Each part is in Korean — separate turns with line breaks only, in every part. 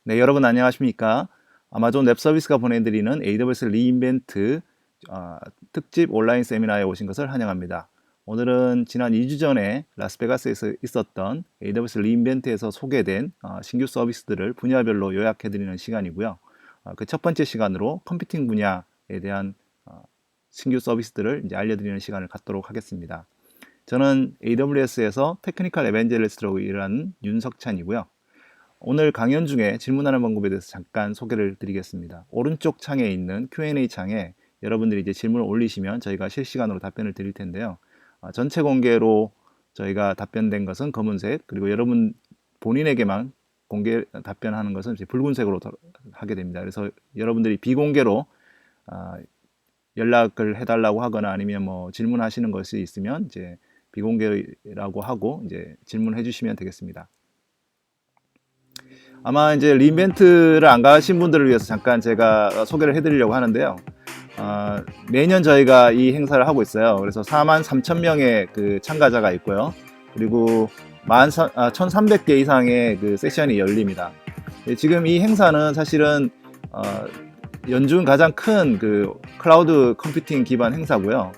네, 여러분 안녕하십니까? 아마존 웹 서비스가 보내드리는 AWS 리인벤트 특집 온라인 세미나에 오신 것을 환영합니다. 오늘은 지난 2주 전에 라스베가스에서 있었던 AWS 리인벤트에서 소개된 신규 서비스들을 분야별로 요약해드리는 시간이고요. 그 첫 번째 시간으로 컴퓨팅 분야에 대한 신규 서비스들을 이제 알려드리는 시간을 갖도록 하겠습니다. 저는 AWS에서 테크니컬 에반젤리스트로 일하는 윤석찬이고요. 오늘 강연 중에 질문하는 방법에 대해서 잠깐 소개를 드리겠습니다. 오른쪽 창에 있는 Q&A 창에 여러분들이 이제 질문을 올리시면 저희가 실시간으로 답변을 드릴 텐데요. 전체 공개로 저희가 답변된 것은 검은색, 그리고 여러분 본인에게만 공개 답변하는 것은 이제 붉은색으로 하게 됩니다. 그래서 여러분들이 비공개로 연락을 해달라고 하거나 아니면 뭐 질문하시는 것이 있으면 이제 비공개라고 하고 이제 질문해 주시면 되겠습니다. 아마 이제 리인벤트를 안 가신 분들을 위해서 잠깐 제가 소개를 해드리려고 하는데요. 매년 저희가 이 행사를 하고 있어요. 그래서 4만 3천 명의 그 참가자가 있고요. 그리고 1,300개 이상의 그 세션이 열립니다. 지금 이 행사는 사실은 연중 가장 큰 그 클라우드 컴퓨팅 기반 행사고요.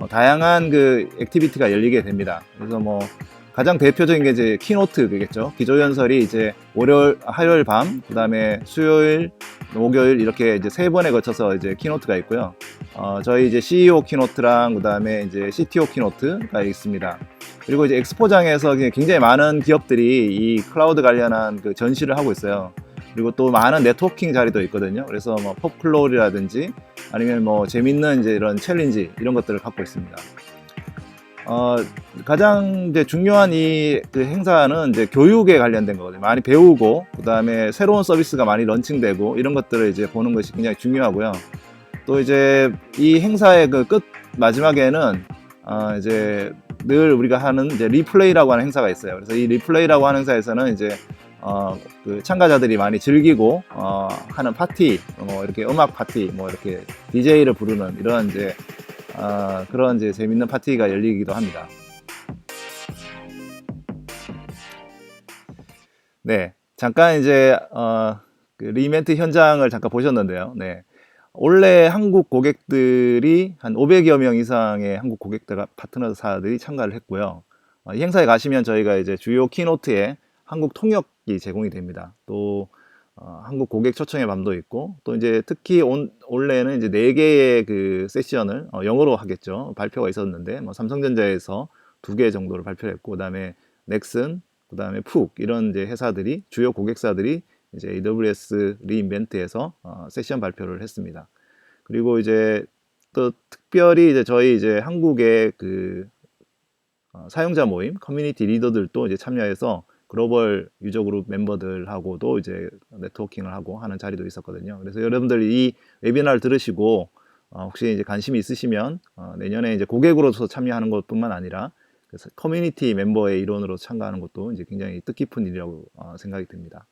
다양한 그 액티비티가 열리게 됩니다. 그래서 뭐 가장 대표적인 게 이제 키노트겠죠. 기조연설이 이제 월요일, 화요일 밤, 그 다음에 수요일, 목요일 이렇게 이제 세 번에 거쳐서 이제 키노트가 있고요. 저희 이제 CEO 키노트랑 그 다음에 이제 CTO 키노트가 있습니다. 그리고 이제 엑스포장에서 굉장히 많은 기업들이 이 클라우드 관련한 그 전시를 하고 있어요. 그리고 또 많은 네트워킹 자리도 있거든요. 그래서 뭐 pop클로리라든지 아니면 뭐 재밌는 이제 이런 챌린지 이런 것들을 갖고 있습니다. 가장 이제 중요한 이 그 행사는 이제 교육에 관련된 거거든요. 많이 배우고, 그 다음에 새로운 서비스가 많이 런칭되고, 이런 것들을 이제 보는 것이 굉장히 중요하고요. 또 이제 이 행사의 그 끝 마지막에는, 이제 늘 우리가 하는 이제 리플레이라고 하는 행사가 있어요. 그래서 이 리플레이라고 하는 행사에서는 이제, 그 참가자들이 많이 즐기고, 하는 파티, 뭐 이렇게 음악 파티, 뭐 이렇게 DJ를 부르는 이런 이제 그런 이제 재밌는 파티가 열리기도 합니다. 네, 잠깐 이제 그 리멘트 현장을 잠깐 보셨는데요. 네, 올해 한국 고객들이 한 500여 명 이상의 한국 고객들 파트너사들이 참가를 했고요. 이 행사에 가시면 저희가 이제 주요 키노트에 한국 통역이 제공이 됩니다. 또 한국 고객 초청의 밤도 있고, 또 이제 특히 올해는 이제 4개의 그 세션을 영어로 하겠죠. 발표가 있었는데, 뭐 삼성전자에서 2개 정도를 발표했고, 그 다음에 넥슨, 그 다음에 푹, 이런 이제 회사들이, 주요 고객사들이 이제 AWS 리인벤트에서 세션 발표를 했습니다. 그리고 이제 또 특별히 이제 저희 이제 한국의 그 사용자 모임, 커뮤니티 리더들도 이제 참여해서 글로벌 유저 그룹 멤버들하고도 이제 네트워킹을 하고 하는 자리도 있었거든요. 그래서 여러분들 이 웨비나를 들으시고 혹시 이제 관심이 있으시면 내년에 이제 고객으로서 참여하는 것뿐만 아니라 그래서 커뮤니티 멤버의 일원으로 참가하는 것도 이제 굉장히 뜻깊은 일이라고 생각이 듭니다.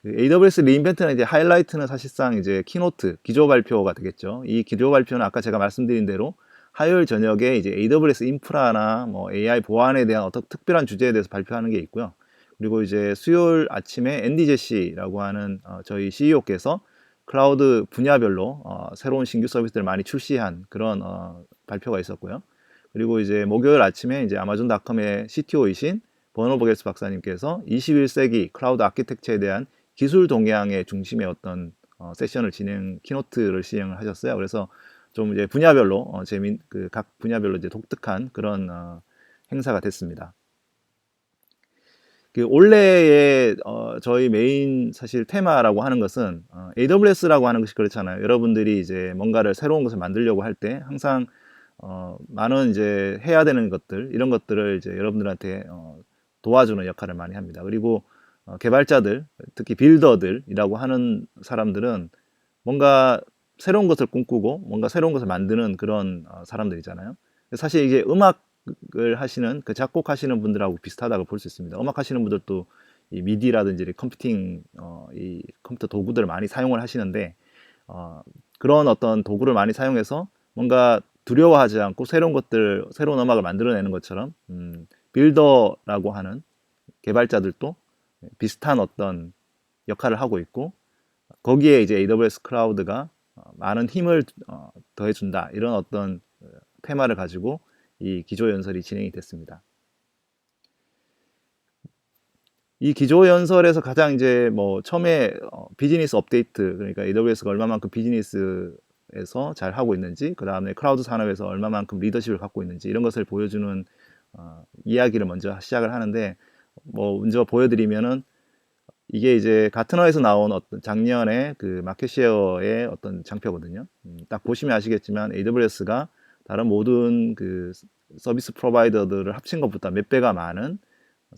그 AWS 리인벤트는 이제 하이라이트는 사실상 이제 키노트 기조 발표가 되겠죠. 이 기조 발표는 아까 제가 말씀드린 대로 화요일 저녁에 이제 AWS 인프라나 뭐 AI 보안에 대한 어떤 특별한 주제에 대해서 발표하는 게 있고요. 그리고 이제 수요일 아침에 앤디 제시라고 하는 저희 CEO께서 클라우드 분야별로 새로운 신규 서비스들을 많이 출시한 그런 발표가 있었고요. 그리고 이제 목요일 아침에 이제 아마존닷컴의 CTO이신 버너버게스 박사님께서 21세기 클라우드 아키텍처에 대한 기술 동향의 중심의 어떤 세션을 키노트를 시행을 하셨어요. 그래서 좀 이제 분야별로 그 각 분야별로 이제 독특한 그런 행사가 됐습니다. 그 올해의 저희 메인 사실 테마라고 하는 것은 AWS라고 하는 것이 그렇잖아요. 여러분들이 이제 뭔가를 새로운 것을 만들려고 할 때 항상 많은 이제 해야 되는 것들 이런 것들을 이제 여러분들한테 도와주는 역할을 많이 합니다. 그리고 개발자들, 특히 빌더들이라고 하는 사람들은 뭔가 새로운 것을 꿈꾸고 뭔가 새로운 것을 만드는 그런 사람들이잖아요. 사실 이게 음악을 하시는 그 작곡하시는 분들하고 비슷하다고 볼 수 있습니다. 음악 하시는 분들도 이 미디라든지 컴퓨팅 이 컴퓨터 도구들을 많이 사용을 하시는데 그런 어떤 도구를 많이 사용해서 뭔가 두려워하지 않고 새로운 음악을 만들어내는 것처럼 빌더라고 하는 개발자들도 비슷한 어떤 역할을 하고 있고, 거기에 이제 AWS 클라우드가 많은 힘을 더해준다, 이런 어떤 테마를 가지고 이 기조연설이 진행이 됐습니다. 이 기조연설에서 가장 이제 뭐 처음에 비즈니스 업데이트, 그러니까 AWS가 얼마만큼 비즈니스에서 잘 하고 있는지, 그 다음에 클라우드 산업에서 얼마만큼 리더십을 갖고 있는지, 이런 것을 보여주는 이야기를 먼저 시작을 하는데, 뭐 먼저 보여드리면은, 이게 이제 가트너에서 나온 어떤 작년에 그 마켓쉐어의 어떤 장표거든요. 딱 보시면 아시겠지만 AWS가 다른 모든 그 서비스 프로바이더들을 합친 것보다 몇 배가 많은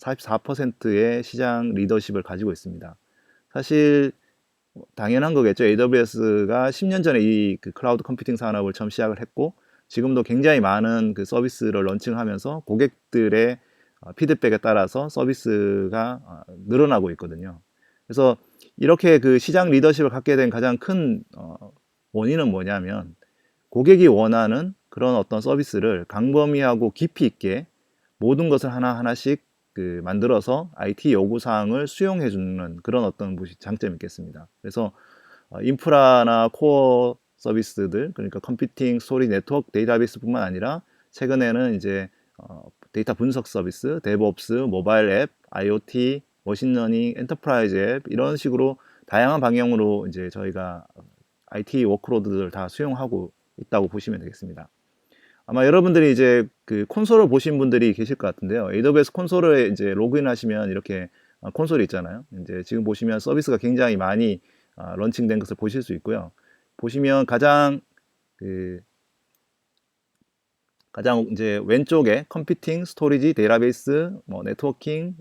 44%의 시장 리더십을 가지고 있습니다. 사실 당연한 거겠죠. AWS가 10년 전에 이 그 클라우드 컴퓨팅 산업을 처음 시작을 했고, 지금도 굉장히 많은 그 서비스를 런칭하면서 고객들의 피드백에 따라서 서비스가 늘어나고 있거든요. 그래서 이렇게 그 시장 리더십을 갖게 된 가장 큰 원인은 뭐냐면, 고객이 원하는 그런 어떤 서비스를 광범위하고 깊이 있게 모든 것을 하나하나씩 그 만들어서 IT 요구사항을 수용해주는 그런 어떤 장점이 있겠습니다. 그래서 인프라나 코어 서비스들, 그러니까 컴퓨팅, 스토리, 네트워크, 데이터베이스뿐만 아니라 최근에는 이제 데이터 분석 서비스, 데브옵스, 모바일 앱, IoT, 머신러닝, 엔터프라이즈 앱, 이런 식으로 다양한 방향으로 이제 저희가 IT 워크로드들을 다 수용하고 있다고 보시면 되겠습니다. 아마 여러분들이 이제 그 콘솔을 보신 분들이 계실 것 같은데요. AWS 콘솔에 이제 로그인 하시면 이렇게 콘솔이 있잖아요. 이제 지금 보시면 서비스가 굉장히 많이 런칭된 것을 보실 수 있고요. 보시면 가장 이제 왼쪽에 컴퓨팅, 스토리지, 데이터베이스, 뭐 네트워킹,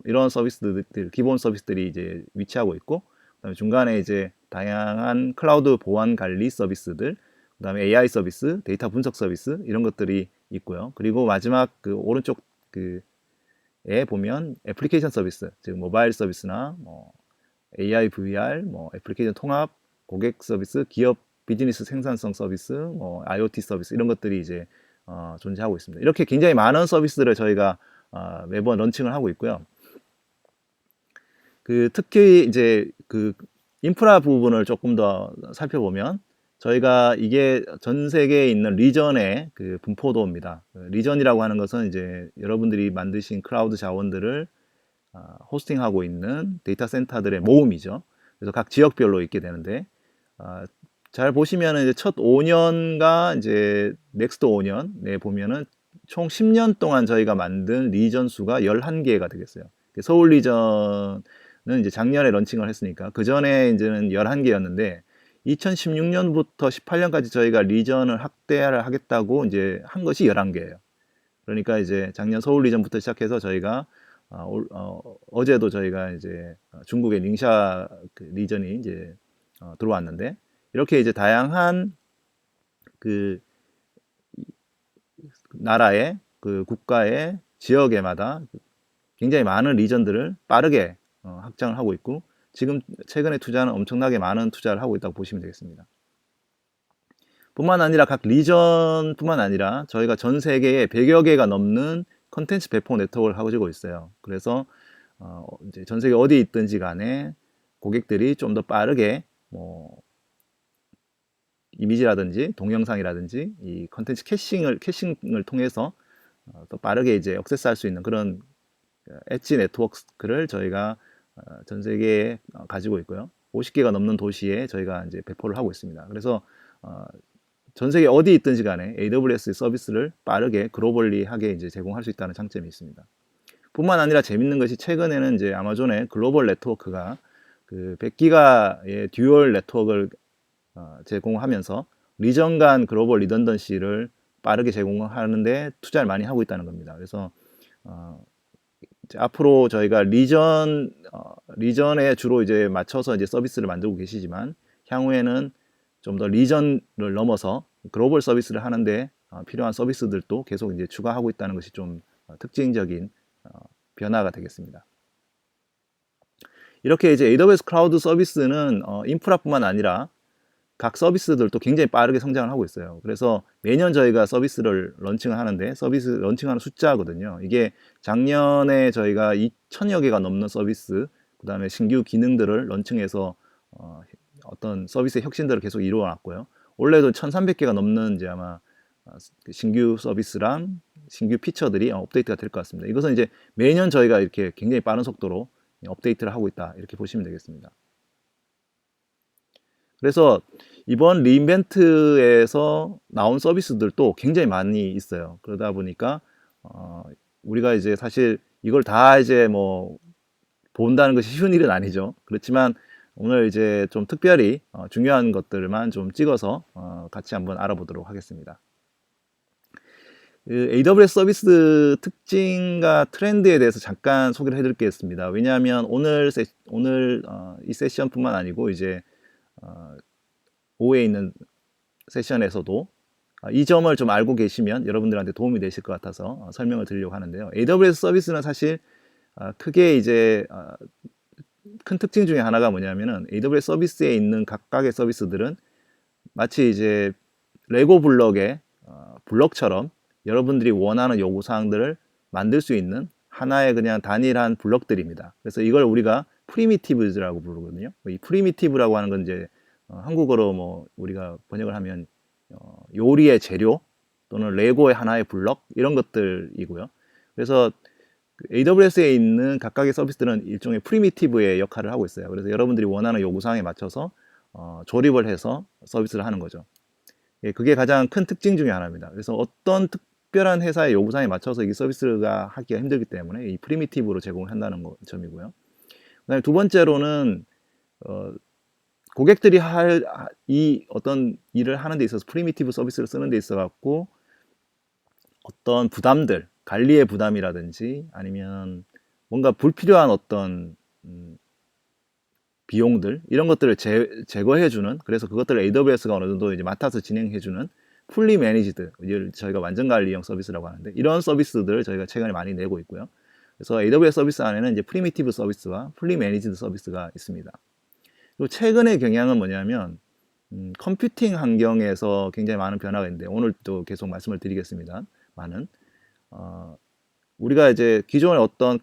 이런 서비스들, 기본 서비스들이 이제 위치하고 있고, 그다음에 중간에 이제 다양한 클라우드 보안 관리 서비스들, 그다음에 AI 서비스, 데이터 분석 서비스, 이런 것들이 있고요. 그리고 마지막 그 오른쪽 그에 보면 애플리케이션 서비스, 즉 모바일 서비스나 뭐 AI, VR, 뭐 애플리케이션 통합, 고객 서비스, 기업 비즈니스 생산성 서비스, 뭐 IoT 서비스, 이런 것들이 이제 존재하고 있습니다. 이렇게 굉장히 많은 서비스들을 저희가 매번 런칭을 하고 있고요. 그 특히 이제 그 인프라 부분을 조금 더 살펴보면, 저희가 이게 전 세계에 있는 리전의 그 분포도입니다. 리전이라고 하는 것은 이제 여러분들이 만드신 클라우드 자원들을 호스팅하고 있는 데이터 센터들의 모음이죠. 그래서 각 지역별로 있게 되는데, 잘 보시면은 이제 첫 5년과 이제 넥스트 5년에 보면은 총 10년 동안 저희가 만든 리전 수가 11개가 되겠어요. 서울 리전은 이제 작년에 런칭을 했으니까, 그 전에 이제는 11개였는데 2016년부터 18년까지 저희가 리전을 확대를 하겠다고 이제 한 것이 11개예요. 그러니까 이제 작년 서울 리전부터 시작해서 저희가 어제도 저희가 이제 중국의 닝샤 그 리전이 이제 들어왔는데, 이렇게 이제 다양한 그 나라의 그 국가의 지역에마다 굉장히 많은 리전들을 빠르게 확장을 하고 있고, 지금 최근에 투자는 엄청나게 많은 투자를 하고 있다고 보시면 되겠습니다. 뿐만 아니라 각 리전뿐만 아니라 저희가 전 세계에 100여 개가 넘는 컨텐츠 배포 네트워크를 가지고 있어요. 그래서 이제 전 세계 어디에 있든지 간에 고객들이 좀 더 빠르게 뭐 이미지라든지 동영상이라든지 이 컨텐츠 캐싱을 통해서 또 빠르게 이제 액세스할 수 있는 그런 엣지 네트워크를 저희가 전 세계에 가지고 있고요. 50개가 넘는 도시에 저희가 이제 배포를 하고 있습니다. 그래서 전 세계 어디 있든지 간에 AWS 서비스를 빠르게 글로벌리하게 이제 제공할 수 있다는 장점이 있습니다. 뿐만 아니라 재밌는 것이, 최근에는 이제 아마존의 글로벌 네트워크가 그 100기가의 듀얼 네트워크를 제공하면서 리전 간 글로벌 리던던시를 빠르게 제공하는데 투자를 많이 하고 있다는 겁니다. 그래서 이제 앞으로 저희가 리전에 주로 이제 맞춰서 이제 서비스를 만들고 계시지만, 향후에는 좀 더 리전을 넘어서 글로벌 서비스를 하는데 필요한 서비스들도 계속 이제 추가하고 있다는 것이 좀 특징적인 변화가 되겠습니다. 이렇게 이제 AWS 클라우드 서비스는 인프라뿐만 아니라 각 서비스들도 굉장히 빠르게 성장을 하고 있어요. 그래서 매년 저희가 서비스를 런칭을 하는데, 서비스 런칭하는 숫자거든요. 이게 작년에 저희가 2,000여 개가 넘는 서비스 그다음에 신규 기능들을 런칭해서 어떤 서비스의 혁신들을 계속 이루어놨고요. 올해도 1,300개가 넘는 이제 아마 신규 서비스랑 신규 피처들이 업데이트가 될 것 같습니다. 이것은 이제 매년 저희가 이렇게 굉장히 빠른 속도로 업데이트를 하고 있다 이렇게 보시면 되겠습니다. 그래서 이번 리인벤트에서 나온 서비스들도 굉장히 많이 있어요. 그러다 보니까 우리가 이제 사실 이걸 다 이제 뭐 본다는 것이 쉬운 일은 아니죠. 그렇지만 오늘 이제 좀 특별히 중요한 것들만 좀 찍어서 같이 한번 알아보도록 하겠습니다. 그 AWS 서비스 특징과 트렌드에 대해서 잠깐 소개를 해드리겠습니다. 왜냐하면 오늘 이 세션뿐만 아니고 이제 오후에 있는 세션에서도 이 점을 좀 알고 계시면 여러분들한테 도움이 되실 것 같아서 설명을 드리려고 하는데요. AWS 서비스는 사실 크게 이제 큰 특징 중에 하나가 뭐냐면은 AWS 서비스에 있는 각각의 서비스들은 마치 이제 레고 블럭의 블럭처럼 여러분들이 원하는 요구사항들을 만들 수 있는 하나의 그냥 단일한 블럭들입니다. 그래서 이걸 우리가 프리미티브라고 부르거든요. 이 프리미티브라고 하는 건 이제 한국어로 뭐 우리가 번역을 하면 요리의 재료 또는 레고의 하나의 블럭 이런 것들이고요. 그래서 AWS에 있는 각각의 서비스들은 일종의 프리미티브의 역할을 하고 있어요. 그래서 여러분들이 원하는 요구사항에 맞춰서 조립을 해서 서비스를 하는 거죠. 예, 그게 가장 큰 특징 중에 하나입니다. 그래서 어떤 특별한 회사의 요구사항에 맞춰서 이 서비스가 하기가 힘들기 때문에 이 프리미티브로 제공을 한다는 점이고요. 그다음에 두 번째로는 고객들이 할 이 어떤 일을 하는 데 있어서 프리미티브 서비스를 쓰는 데 있어 갖고 어떤 부담들, 관리의 부담이라든지 아니면 뭔가 불필요한 어떤 비용들 이런 것들을 제거해주는, 그래서 그것들을 AWS가 어느 정도 이제 맡아서 진행해주는 풀리 매니지드, 저희가 완전 관리형 서비스라고 하는데 이런 서비스들 저희가 최근에 많이 내고 있고요. 그래서 AWS 서비스 안에는 이제 프리미티브 서비스와 풀리 매니지드 서비스가 있습니다. 그리고 최근의 경향은 뭐냐면 컴퓨팅 환경에서 굉장히 많은 변화가 있는데 오늘 또 계속 말씀을 드리겠습니다. 우리가 이제 기존에 어떤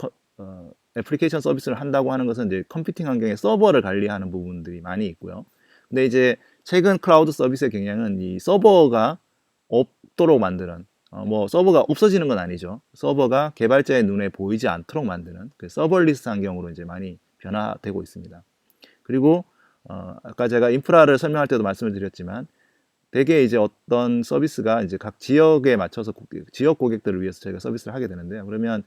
애플리케이션 서비스를 한다고 하는 것은 이제 컴퓨팅 환경의 서버를 관리하는 부분들이 많이 있고요. 근데 이제 최근 클라우드 서비스의 경향은 이 서버가 없도록 만드는, 뭐 서버가 없어지는 건 아니죠. 서버가 개발자의 눈에 보이지 않도록 만드는 그 서버리스 환경으로 이제 많이 변화되고 있습니다. 그리고 아까 제가 인프라를 설명할 때도 말씀을 드렸지만 대개 이제 어떤 서비스가 이제 각 지역에 맞춰서 지역 고객들을 위해서 저희가 서비스를 하게 되는데요. 그러면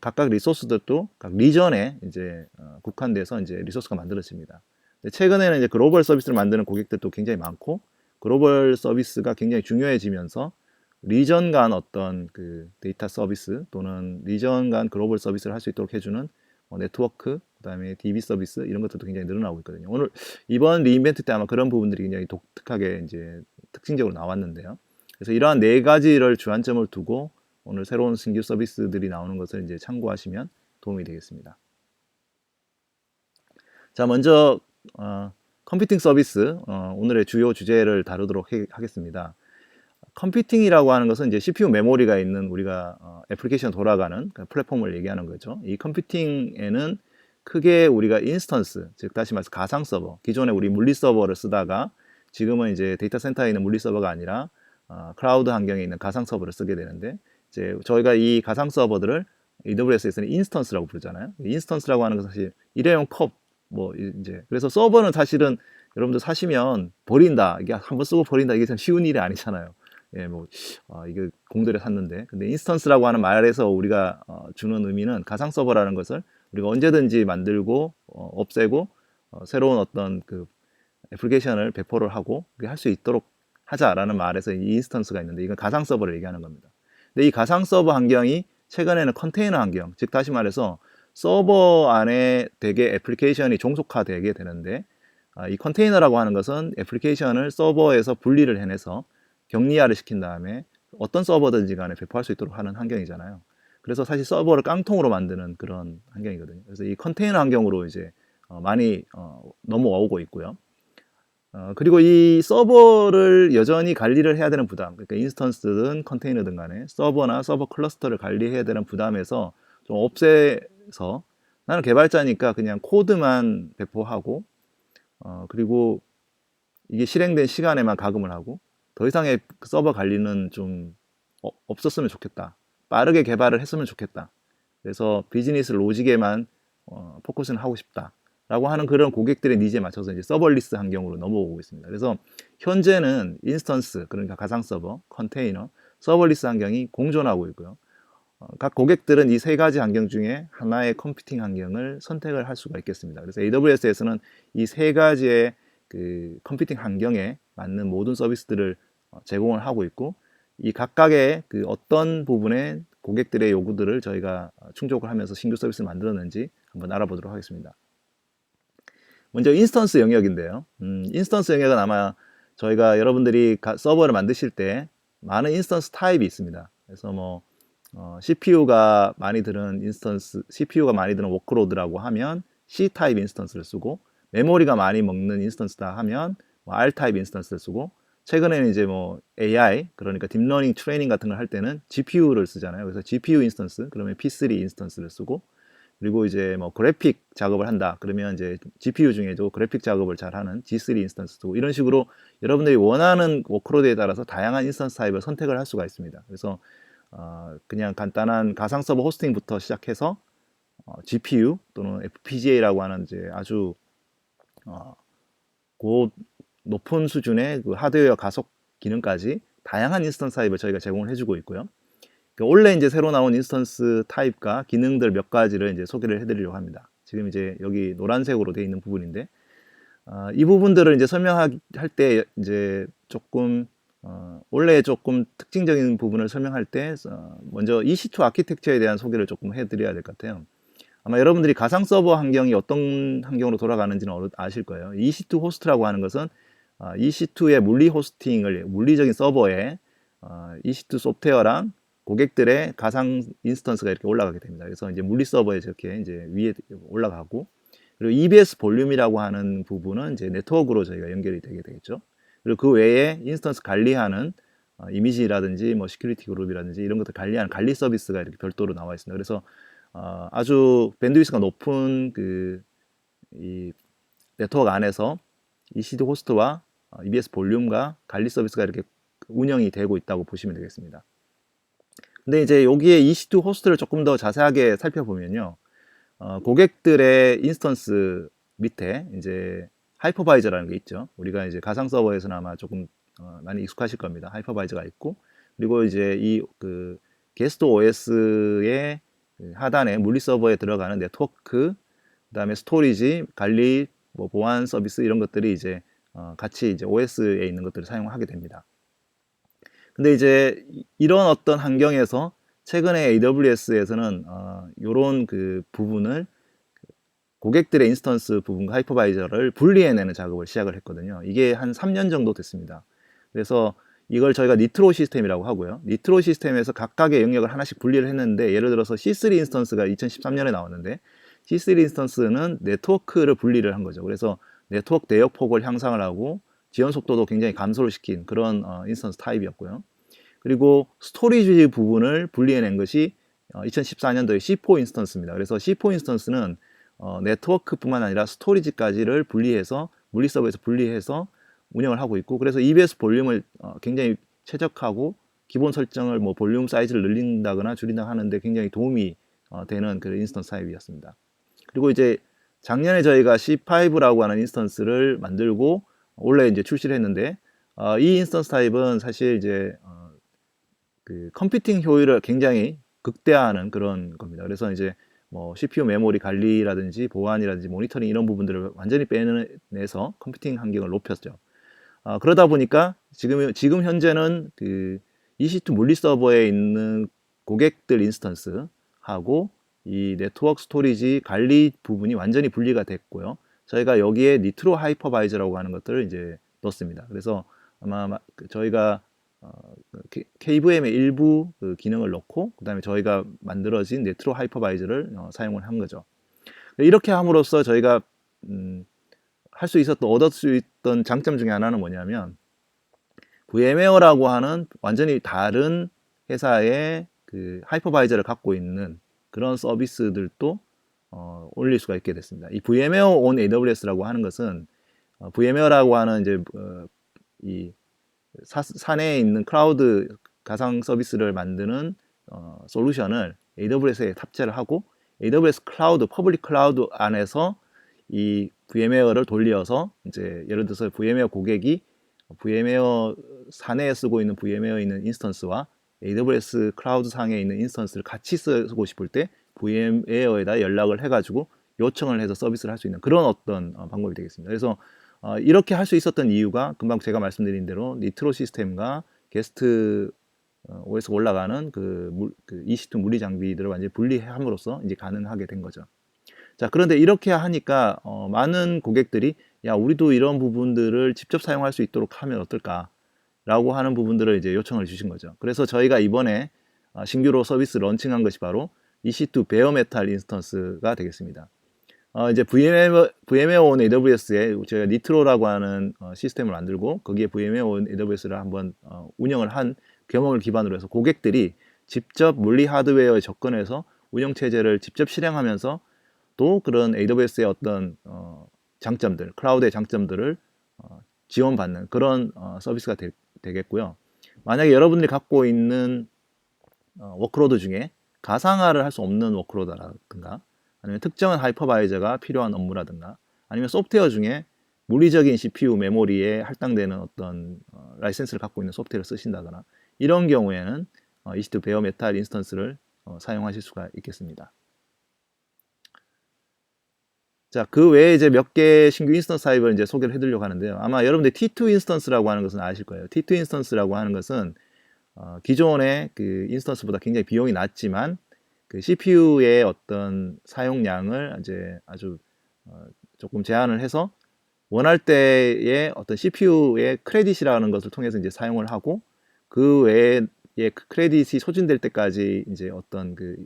각각 리소스들도 각 리전에 이제 국한돼서 이제 리소스가 만들어집니다. 최근에는 이제 글로벌 서비스를 만드는 고객들도 굉장히 많고 글로벌 서비스가 굉장히 중요해지면서 리전 간 어떤 그 데이터 서비스 또는 리전 간 글로벌 서비스를 할 수 있도록 해주는 네트워크, 그다음에 DB 서비스 이런 것들도 굉장히 늘어나고 있거든요. 오늘 이번 리인벤트 때 아마 그런 부분들이 굉장히 독특하게 이제 특징적으로 나왔는데요. 그래서 이러한 네 가지를 주안점을 두고 오늘 새로운 신규 서비스들이 나오는 것을 이제 참고하시면 도움이 되겠습니다. 자, 먼저 컴퓨팅 서비스 오늘의 주요 주제를 다루도록 하겠습니다. 컴퓨팅이라고 하는 것은 이제 CPU 메모리가 있는 우리가 애플리케이션 돌아가는 플랫폼을 얘기하는 거죠. 이 컴퓨팅에는 크게 우리가 인스턴스, 즉 다시 말해서 가상 서버, 기존에 우리 물리 서버를 쓰다가 지금은 이제 데이터 센터에 있는 물리 서버가 아니라 클라우드 환경에 있는 가상 서버를 쓰게 되는데 이제 저희가 이 가상 서버들을 AWS에서는 인스턴스라고 부르잖아요. 인스턴스라고 하는 것은 사실 일회용 컵, 뭐 이제 그래서 서버는 사실은 여러분들 사시면 버린다, 이게 한번 쓰고 버린다, 이게 참 쉬운 일이 아니잖아요. 예, 뭐 이게 공들여 샀는데, 근데 인스턴스라고 하는 말에서 우리가 주는 의미는 가상 서버라는 것을 우리가 언제든지 만들고 없애고 새로운 어떤 그 애플리케이션을 배포를 하고 할 수 있도록 하자라는 말에서 이 인스턴스가 있는데 이건 가상 서버를 얘기하는 겁니다. 근데 이 가상 서버 환경이 최근에는 컨테이너 환경, 즉 다시 말해서 서버 안에 대개 애플리케이션이 종속화되게 되는데 이 컨테이너라고 하는 것은 애플리케이션을 서버에서 분리를 해내서 격리화를 시킨 다음에 어떤 서버든지 간에 배포할 수 있도록 하는 환경이잖아요. 그래서 사실 서버를 깡통으로 만드는 그런 환경이거든요. 그래서 이 컨테이너 환경으로 이제 많이 넘어오고 있고요. 그리고 이 서버를 여전히 관리를 해야 되는 부담, 그러니까 인스턴스든 컨테이너든 간에 서버나 서버 클러스터를 관리해야 되는 부담에서 좀 없애서 나는 개발자니까 그냥 코드만 배포하고 그리고 이게 실행된 시간에만 가금을 하고 더 이상의 서버 관리는 좀 없었으면 좋겠다. 빠르게 개발을 했으면 좋겠다. 그래서 비즈니스 로직에만 포커스는 하고 싶다. 라고 하는 그런 고객들의 니즈에 맞춰서 이제 서버리스 환경으로 넘어오고 있습니다. 그래서 현재는 인스턴스, 그러니까 가상 서버, 컨테이너, 서버리스 환경이 공존하고 있고요. 각 고객들은 이 세 가지 환경 중에 하나의 컴퓨팅 환경을 선택을 할 수가 있겠습니다. 그래서 AWS에서는 이 세 가지의 그 컴퓨팅 환경에 맞는 모든 서비스들을 제공을 하고 있고, 이 각각의 그 어떤 부분의 고객들의 요구들을 저희가 충족을 하면서 신규 서비스를 만들었는지 한번 알아보도록 하겠습니다. 먼저 인스턴스 영역인데요. 인스턴스 영역은 아마 저희가 여러분들이 서버를 만드실 때 많은 인스턴스 타입이 있습니다. 그래서 뭐 CPU가 많이 드는 인스턴스, CPU가 많이 드는 워크로드라고 하면 C 타입 인스턴스를 쓰고, 메모리가 많이 먹는 인스턴스다 하면 뭐 R 타입 인스턴스를 쓰고, 최근에는 이제 뭐 AI, 그러니까 딥러닝 트레이닝 같은 걸 할 때는 GPU를 쓰잖아요. 그래서 GPU 인스턴스, 그러면 P3 인스턴스를 쓰고, 그리고 이제 뭐 그래픽 작업을 한다 그러면 이제 GPU 중에도 그래픽 작업을 잘하는 G3 인스턴스 쓰고, 이런 식으로 여러분들이 원하는 워크로드에 따라서 다양한 인스턴스 타입을 선택을 할 수가 있습니다. 그래서 그냥 간단한 가상 서버 호스팅부터 시작해서 GPU 또는 FPGA라고 하는 이제 아주 고 높은 수준의 그 하드웨어 가속 기능까지 다양한 인스턴스 타입을 저희가 제공을 해주고 있고요. 원래 이제 새로 나온 인스턴스 타입과 기능들 몇 가지를 이제 소개를 해드리려고 합니다. 지금 이제 여기 노란색으로 되어 있는 부분인데, 이 부분들을 이제 설명할 때 이제 조금 원래 조금 특징적인 부분을 설명할 때 먼저 EC2 아키텍처에 대한 소개를 조금 해드려야 될 것 같아요. 아마 여러분들이 가상 서버 환경이 어떤 환경으로 돌아가는지는 아실 거예요. EC2 호스트라고 하는 것은 EC2의 물리 호스팅을, 물리적인 서버에 EC2 소프트웨어랑 고객들의 가상 인스턴스가 이렇게 올라가게 됩니다. 그래서 이제 물리 서버에 저렇게 이제 위에 올라가고, 그리고 EBS 볼륨이라고 하는 부분은 이제 네트워크로 저희가 연결이 되게 되겠죠. 그리고 그 외에 인스턴스 관리하는 이미지라든지 뭐 시큐리티 그룹이라든지 이런 것들 관리하는 관리 서비스가 이렇게 별도로 나와 있습니다. 그래서 아주 밴드위스가 높은 이 네트워크 안에서 EC2 호스트와 EBS 볼륨과 관리 서비스가 이렇게 운영이 되고 있다고 보시면 되겠습니다. 근데 이제 여기에 EC2 호스트를 조금 더 자세하게 살펴보면요, 고객들의 인스턴스 밑에 이제 하이퍼바이저라는 게 있죠. 우리가 이제 가상 서버에서는 아마 조금 많이 익숙하실 겁니다. 하이퍼바이저가 있고, 그리고 이제 이 그 게스트 OS의 하단에 물리 서버에 들어가는 네트워크, 그다음에 스토리지, 관리, 뭐 보안 서비스 이런 것들이 이제 같이 이제 OS에 있는 것들을 사용하게 됩니다. 근데 이제 이런 어떤 환경에서 최근에 AWS에서는 이런 그 부분을 고객들의 인스턴스 부분과 하이퍼바이저를 분리해내는 작업을 시작을 했거든요. 이게 한 3년 정도 됐습니다. 그래서 이걸 저희가 니트로 시스템이라고 하고요. 니트로 시스템에서 각각의 영역을 하나씩 분리를 했는데, 예를 들어서 C3 인스턴스가 2013년에 나왔는데, C3 인스턴스는 네트워크를 분리를 한 거죠. 그래서 네트워크 대역폭을 향상을 하고 지연 속도도 굉장히 감소를 시킨 그런 인스턴스 타입이었고요. 그리고 스토리지 부분을 분리해낸 것이 2014년도에 C4 인스턴스입니다. 그래서 C4 인스턴스는 네트워크뿐만 아니라 스토리지까지를 분리해서 물리 서버에서 분리해서 운영을 하고 있고, 그래서 EBS 볼륨을 굉장히 최적화하고 기본 설정을 뭐 볼륨 사이즈를 늘린다거나 줄인다 하는데 굉장히 도움이 되는 그 인스턴스 타입이었습니다. 그리고 이제 작년에 저희가 C5라고 하는 인스턴스를 만들고 올해 이제 출시를 했는데, 이 인스턴스 타입은 사실 이제 그 컴퓨팅 효율을 굉장히 극대화하는 그런 겁니다. 그래서 이제 뭐 CPU 메모리 관리라든지 보안이라든지 모니터링 이런 부분들을 완전히 빼내서 컴퓨팅 환경을 높였죠. 그러다 보니까 지금 현재는 그 EC2 물리 서버에 있는 고객들 인스턴스하고 이 네트워크 스토리지 관리 부분이 완전히 분리가 됐고요. 저희가 여기에 니트로 하이퍼바이저라고 하는 것들을 이제 넣습니다. 그래서 아마 저희가 KVM의 일부 그 기능을 넣고, 그 다음에 저희가 만들어진 네트로 하이퍼바이저를 사용을 한 거죠. 이렇게 함으로써 저희가 할 수 있었던, 얻을 수 있던 장점 중에 하나는 뭐냐면, VMware라고 하는 완전히 다른 회사의 그 하이퍼바이저를 갖고 있는 그런 서비스들도 올릴 수가 있게 됐습니다. 이 VMware on AWS라고 하는 것은 VMware라고 하는 이제 이 사내에 있는 클라우드 가상 서비스를 만드는 솔루션을 AWS에 탑재를 하고 AWS 클라우드, 퍼블릭 클라우드 안에서 이 VMware를 돌려서 이제 예를 들어서 VMware 고객이 VMware 사내에 쓰고 있는 VMware에 있는 인스턴스와 AWS 클라우드 상에 있는 인스턴스를 같이 쓰고 싶을 때 VMware에다 연락을 해가지고 요청을 해서 서비스를 할 수 있는 그런 어떤 방법이 되겠습니다. 그래서 이렇게 할 수 있었던 이유가 금방 제가 말씀드린 대로 니트로 시스템과 게스트 OS 올라가는 그 EC2 물리 장비들을 완전히 분리함으로써 이제 가능하게 된 거죠. 자, 그런데 이렇게 하니까 많은 고객들이 야, 우리도 이런 부분들을 직접 사용할 수 있도록 하면 어떨까? 라고 하는 부분들을 이제 요청을 주신 거죠. 그래서 저희가 이번에 신규로 서비스 런칭한 것이 바로 EC2 베어메탈 인스턴스가 되겠습니다. 이제 VMware on AWS에 저희가 니트로라고 하는 시스템을 만들고 거기에 VMware on AWS를 한번 운영을 한 경험을 기반으로 해서 고객들이 직접 물리 하드웨어에 접근해서 운영 체제를 직접 실행하면서 또 그런 AWS의 어떤 장점들, 클라우드의 장점들을 지원받는 그런 서비스가 되겠고요. 만약에 여러분들이 갖고 있는 워크로드 중에 가상화를 할 수 없는 워크로드라든가 아니면 특정한 하이퍼바이저가 필요한 업무라든가 아니면 소프트웨어 중에 물리적인 CPU 메모리에 할당되는 어떤 라이센스를 갖고 있는 소프트웨어를 쓰신다거나 이런 경우에는 EC2 베어메탈 인스턴스를 사용하실 수가 있겠습니다. 자, 그 외에 이제 몇 개 신규 인스턴스 타입을 이제 소개를 해드리려고 하는데요. 아마 여러분들 T2 인스턴스라고 하는 것은 아실 거예요. T2 인스턴스라고 하는 것은 기존의 그 인스턴스보다 굉장히 비용이 낮지만 그 CPU의 어떤 사용량을 이제 아주 조금 제한을 해서 원할 때의 어떤 CPU의 크레딧이라는 것을 통해서 이제 사용을 하고 그 외에 그 크레딧이 소진될 때까지 이제 어떤 그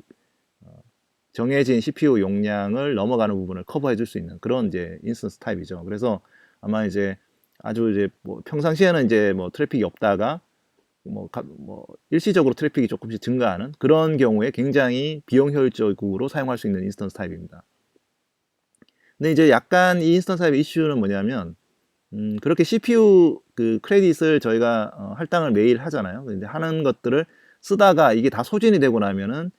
정해진 CPU 용량을 넘어가는 부분을 커버해 줄 수 있는 그런 이제 인스턴스 타입이죠. 그래서 아마 이제 아주 이제 뭐 평상시에는 이제 뭐 트래픽이 없다가 뭐 일시적으로 트래픽이 조금씩 증가하는 그런 경우에 굉장히 비용 효율적으로 사용할 수 있는 인스턴스 타입입니다. 근데 이제 약간 이 인스턴스 타입의 이슈는 뭐냐면 그렇게 CPU 그 크레딧을 저희가 할당을 매일 하잖아요. 근데 하는 것들을 쓰다가 이게 다 소진이 되고 나면은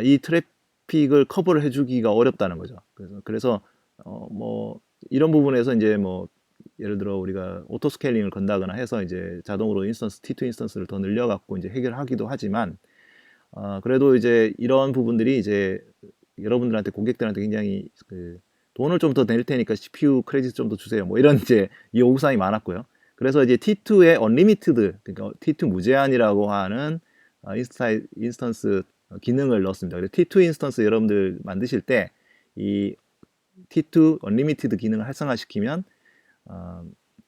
이 트래픽을 커버를 해주기가 어렵다는 거죠. 그래서 뭐 이런 부분에서 이제 뭐 예를 들어 우리가 오토 스케일링을 건다거나 해서 이제 자동으로 인스턴스 T2 인스턴스를 더 늘려갖고 이제 해결하기도 하지만 그래도 이제 이런 부분들이 이제 여러분들한테 고객들한테 굉장히 그 돈을 좀 더 낼 테니까 CPU 크레딧 좀 더 주세요. 뭐 이런 이제 요구사항이 많았고요. 그래서 이제 T2의 언리미티드 그러니까 T2 무제한이라고 하는 인스턴스 기능을 넣었습니다. 그래서 T2 인스턴스 여러분들 만드실 때 이 T2 언리미티드 기능을 활성화시키면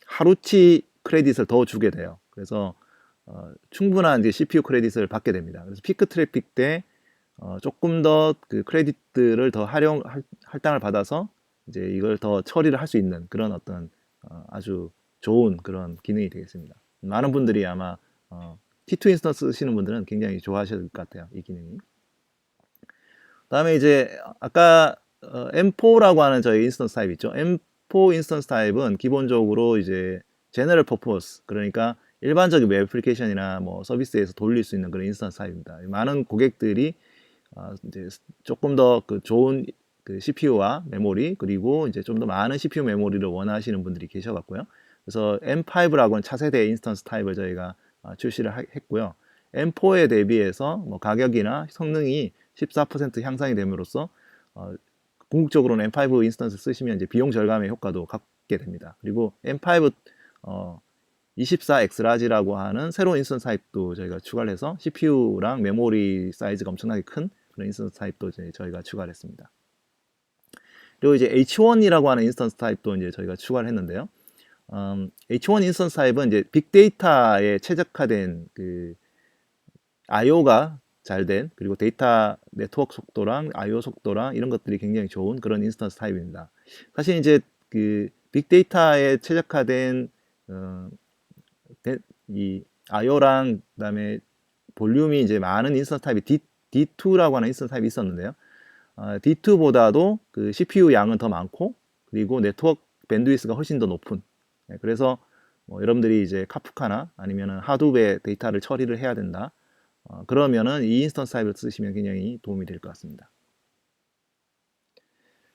하루치 크레딧을 더 주게 돼요. 그래서 충분한 이제 CPU 크레딧을 받게 됩니다. 그래서 피크 트래픽 때 조금 더 그 크레딧들을 더 할당을 받아서 이제 이걸 더 처리를 할 수 있는 그런 어떤 아주 좋은 그런 기능이 되겠습니다. 많은 분들이 아마 T2 인스턴스 쓰시는 분들은 굉장히 좋아하실 것 같아요. 이 기능이. 다음에 이제 아까 M4라고 하는 저희 인스턴스 타입 있죠. M4 인스턴스 타입은 기본적으로 이제 제너럴 퍼포스 그러니까 일반적인 웹 애플리케이션이나 뭐 서비스에서 돌릴 수 있는 그런 인스턴스 타입입니다. 많은 고객들이 이제 조금 더 그 좋은 그 CPU와 메모리 그리고 이제 좀 더 많은 CPU 메모리를 원하시는 분들이 계셔갖고요. 그래서 M5라고 하는 차세대 인스턴스 타입을 저희가 출시를 했고요. M4에 대비해서 뭐 가격이나 성능이 14% 향상이 됨으로써 궁극적으로는 M5 인스턴스 쓰시면 이제 비용 절감의 효과도 갖게 됩니다. 그리고 M5 24X 라지라고 하는 새로운 인스턴스 타입도 저희가 추가를 해서 CPU랑 메모리 사이즈가 엄청나게 큰 그런 인스턴스 타입도 저희가 추가를 했습니다. 그리고 이제 H1이라고 하는 인스턴스 타입도 이제 저희가 추가를 했는데요. H1 인스턴스 타입은 이제 빅데이터에 최적화된 그 I/O가 잘 된 그리고 데이터 네트워크 속도랑 I/O 속도랑 이런 것들이 굉장히 좋은 그런 인스턴스 타입입니다. 사실 이제 그 빅데이터에 최적화된 이 I/O랑 그다음에 볼륨이 이제 많은 인스턴스 타입이 D2라고 하는 인스턴스 타입이 있었는데요. D2보다도 그 CPU 양은 더 많고 그리고 네트워크 밴드위스가 훨씬 더 높은. 그래서 뭐 여러분들이 이제 카프카나 아니면은 하둡의 데이터를 처리를 해야 된다. 그러면은 이 인스턴스 타입을 쓰시면 굉장히 도움이 될 것 같습니다.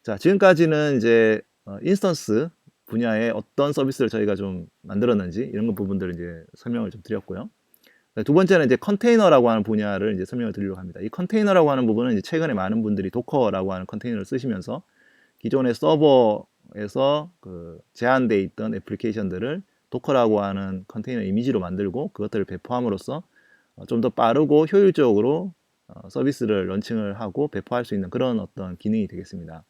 자, 지금까지는 이제 인스턴스 분야에 어떤 서비스를 저희가 좀 만들었는지 이런 것 부분들을 이제 설명을 좀 드렸고요. 두 번째는 이제 컨테이너라고 하는 분야를 이제 설명을 드리려고 합니다. 이 컨테이너라고 하는 부분은 이제 최근에 많은 분들이 도커라고 하는 컨테이너를 쓰시면서 기존의 서버에서 그 제한되어 있던 애플리케이션들을 도커라고 하는 컨테이너 이미지로 만들고 그것들을 배포함으로써 좀 더 빠르고 효율적으로 서비스를 런칭을 하고 배포할 수 있는 그런 어떤 기능이 되겠습니다.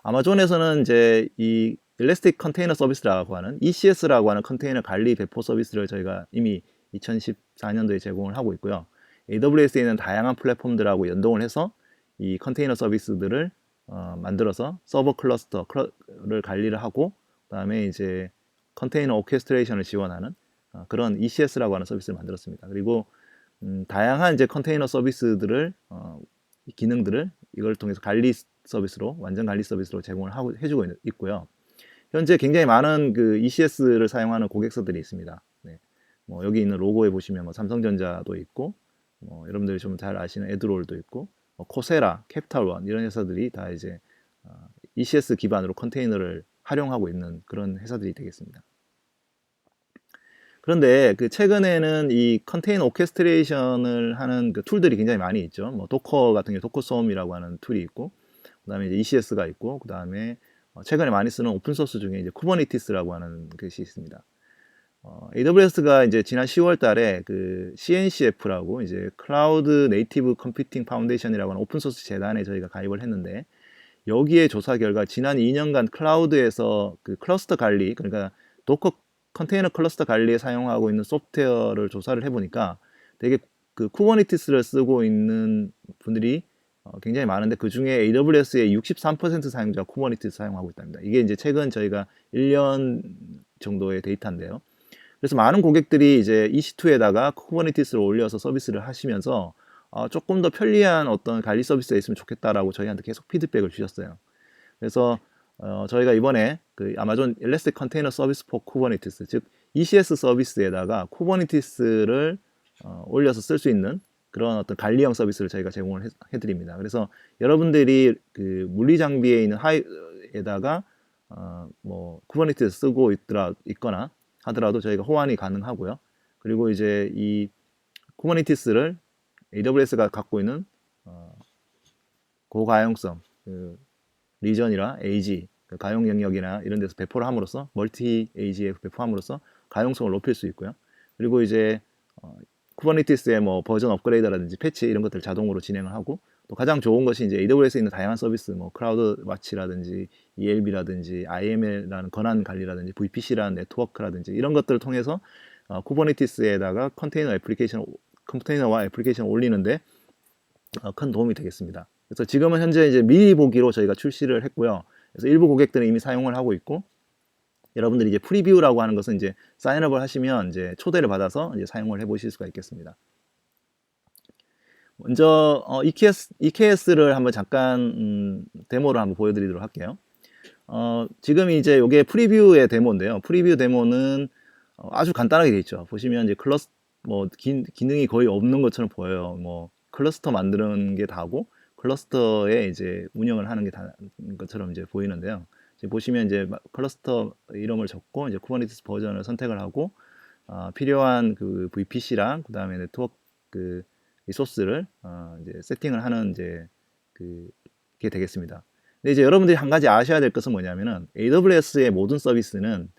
아마존에서는 이제 이 일레스틱 컨테이너 서비스라고 하는 ECS라고 하는 컨테이너 관리 배포 서비스를 저희가 이미 2014년도에 제공을 하고 있고요. AWS에 있는 다양한 플랫폼들하고 연동을 해서 이 컨테이너 서비스들을 만들어서 서버 클러스터를 관리를 하고 그다음에 이제 컨테이너 오케스트레이션을 지원하는 그런 ECS라고 하는 서비스를 만들었습니다. 그리고 다양한 이제 컨테이너 서비스들을 기능들을 이걸 통해서 관리 서비스로 완전 관리 서비스로 제공을 하고 해주고 있고요. 현재 굉장히 많은 그 ECS를 사용하는 고객사들이 있습니다. 네. 뭐 여기 있는 로고에 보시면 뭐 삼성전자도 있고, 여러분들이 좀 잘 아시는 에드롤도 있고, 코세라, 캡탈원 이런 회사들이 다 이제 ECS 기반으로 컨테이너를 활용하고 있는 그런 회사들이 되겠습니다. 그런데 그 최근에는 이 컨테이너 오케스트레이션을 하는 그 툴들이 굉장히 많이 있죠. 뭐 도커 같은 경우 도커솜이라고 하는 툴이 있고, 그다음에 이제 ECS가 있고, 그다음에 최근에 많이 쓰는 오픈 소스 중에 이제 쿠버네티스라고 하는 것이 있습니다. AWS가 이제 지난 10월 달에 그 CNCF라고 이제 클라우드 네이티브 컴퓨팅 파운데이션이라고 하는 오픈 소스 재단에 저희가 가입을 했는데 여기에 조사 결과 지난 2년간 클라우드에서 그 클러스터 관리, 그러니까 도커 컨테이너 클러스터 관리에 사용하고 있는 소프트웨어를 조사를 해보니까 되게 그 쿠버네티스를 쓰고 있는 분들이 굉장히 많은데 그 중에 AWS의 63% 사용자가 쿠버네티스 사용하고 있답니다. 이게 이제 최근 저희가 1년 정도의 데이터인데요. 그래서 많은 고객들이 이제 EC2에다가 쿠버네티스를 올려서 서비스를 하시면서 조금 더 편리한 어떤 관리 서비스가 있으면 좋겠다라고 저희한테 계속 피드백을 주셨어요. 그래서 저희가 이번에 그 아마존 일레스틱 컨테이너 서비스 포 쿠버네티스, 즉 ECS 서비스에다가 쿠버네티스를 올려서 쓸 수 있는 그런 어떤 관리형 서비스를 저희가 제공을 해드립니다. 그래서 여러분들이 그 물리 장비에 있는 하이에다가 뭐 쿠버네티스 쓰고 있거나 하더라도 저희가 호환이 가능하고요. 그리고 이제 이 쿠버네티스를 AWS가 갖고 있는 고가용성 그 리전이나 AG 그 가용 영역이나 이런 데서 배포를 함으로써 멀티 AG에 배포함으로써 가용성을 높일 수 있고요. 그리고 이제 쿠버네티스의 뭐 버전 업그레이드라든지 패치 이런 것들 자동으로 진행을 하고 또 가장 좋은 것이 이제 AWS에 있는 다양한 서비스 뭐 클라우드 와치라든지 ELB라든지 IML라는 권한 관리라든지 VPC라는 네트워크라든지 이런 것들을 통해서 쿠버네티스에다가 컨테이너와 애플리케이션을 올리는데 큰 도움이 되겠습니다. 그래서 지금은 현재 이제 미리 보기로 저희가 출시를 했고요. 그래서 일부 고객들은 이미 사용을 하고 있고 여러분들이 이제 프리뷰라고 하는 것은 이제 사인업을 하시면 이제 초대를 받아서 이제 사용을 해보실 수가 있겠습니다. 먼저 EKS를 한번 잠깐 데모를 한번 보여드리도록 할게요. 지금 이제 이게 프리뷰의 데모인데요. 프리뷰 데모는 아주 간단하게 되어 있죠. 보시면 이제 기능이 거의 없는 것처럼 보여요. 뭐 클러스터 만드는 게 다고 클러스터에 이제 운영을 하는 게 다인 것처럼 이제 보이는데요. 지금 보시면 이제 클러스터 이름을 적고 이제 쿠버네티스 버전을 선택을 하고 필요한 그 VPC랑 그다음에 네트워크 그 리소스를 이제 세팅을 하는 이제 그게 되겠습니다. 근데 이제 여러분들이 한 가지 아셔야 될 것은 뭐냐면은 AWS의 모든 서비스는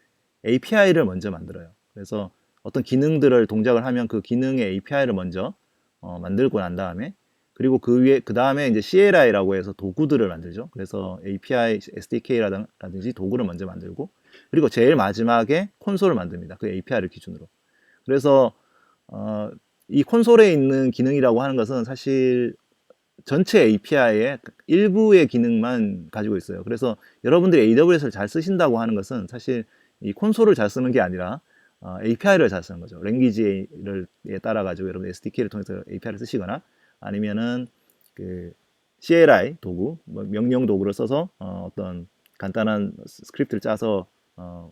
API를 먼저 만들어요. 그래서 어떤 기능들을 동작을 하면 그 기능의 API를 먼저 만들고 난 다음에 그리고 그 다음에 이제 CLI라고 해서 도구들을 만들죠. 그래서 API, SDK라든지 도구를 먼저 만들고 그리고 제일 마지막에 콘솔을 만듭니다. 그 API를 기준으로. 그래서 이 콘솔에 있는 기능이라고 하는 것은 사실 전체 API의 일부의 기능만 가지고 있어요. 그래서 여러분들이 AWS를 잘 쓰신다고 하는 것은 사실 이 콘솔을 잘 쓰는 게 아니라 API를 잘 쓰는 거죠. 랭귀지에 따라 가지고 여러분 SDK를 통해서 API를 쓰시거나 아니면은 그 CLI 도구, 뭐 명령 도구를 써서 어떤 간단한 스크립트를 짜서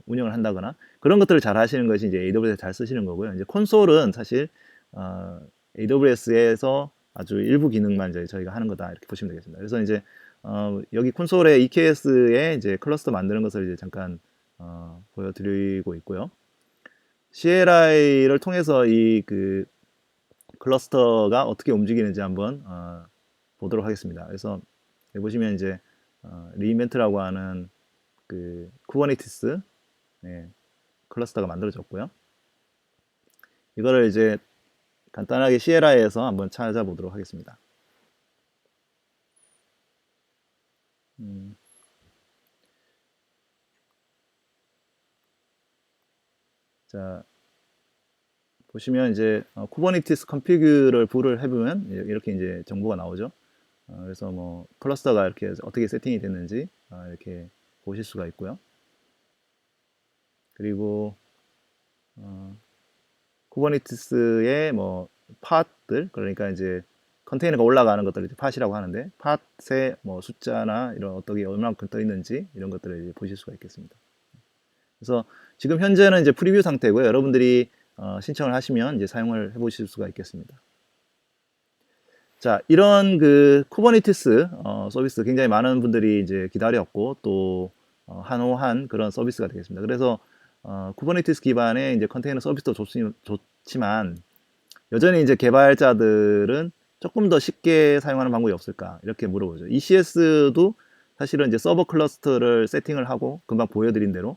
운영을 한다거나 그런 것들을 잘 하시는 것이 이제 AWS 잘 쓰시는 거고요. 이제 콘솔은 사실 어, AWS에서 아주 일부 기능만 이제 저희가 하는 거다 이렇게 보시면 되겠습니다. 그래서 이제 여기 콘솔에 EKS에 이제 클러스터 만드는 것을 이제 잠깐 보여드리고 있고요. CLI를 통해서 이 그 클러스터가 어떻게 움직이는지 한번 보도록 하겠습니다. 그래서 여기 보시면 이제 리인벤트라고 하는 그 쿠버네티스 클러스터가 만들어졌고요. 이거를 이제 간단하게 CLI에서 한번 찾아보도록 하겠습니다. 자, 보시면 이제 쿠버네티스 컨피그를 불을 해보면 이렇게 이제 정보가 나오죠. 그래서 뭐 클러스터가 이렇게 어떻게 세팅이 됐는지 이렇게 보실 수가 있고요. 그리고 쿠버네티스의 뭐 팟들, 그러니까 이제 컨테이너가 올라가는 것들을 이제 팟이라고 하는데 팟의 뭐 숫자나 이런 어떻게 얼마만큼 떠 있는지 이런 것들을 이제 보실 수가 있겠습니다. 그래서 지금 현재는 이제 프리뷰 상태고요. 여러분들이 신청을 하시면 이제 사용을 해보실 수가 있겠습니다. 자, 이런 그 쿠버네티스 서비스 굉장히 많은 분들이 이제 기다렸고 또 한호한 그런 서비스가 되겠습니다. 그래서 쿠버네티스 기반의 이제 컨테이너 서비스도 좋지만 여전히 이제 개발자들은 조금 더 쉽게 사용하는 방법이 없을까 이렇게 물어보죠. ECS도 사실은 이제 서버 클러스터를 세팅을 하고 금방 보여드린 대로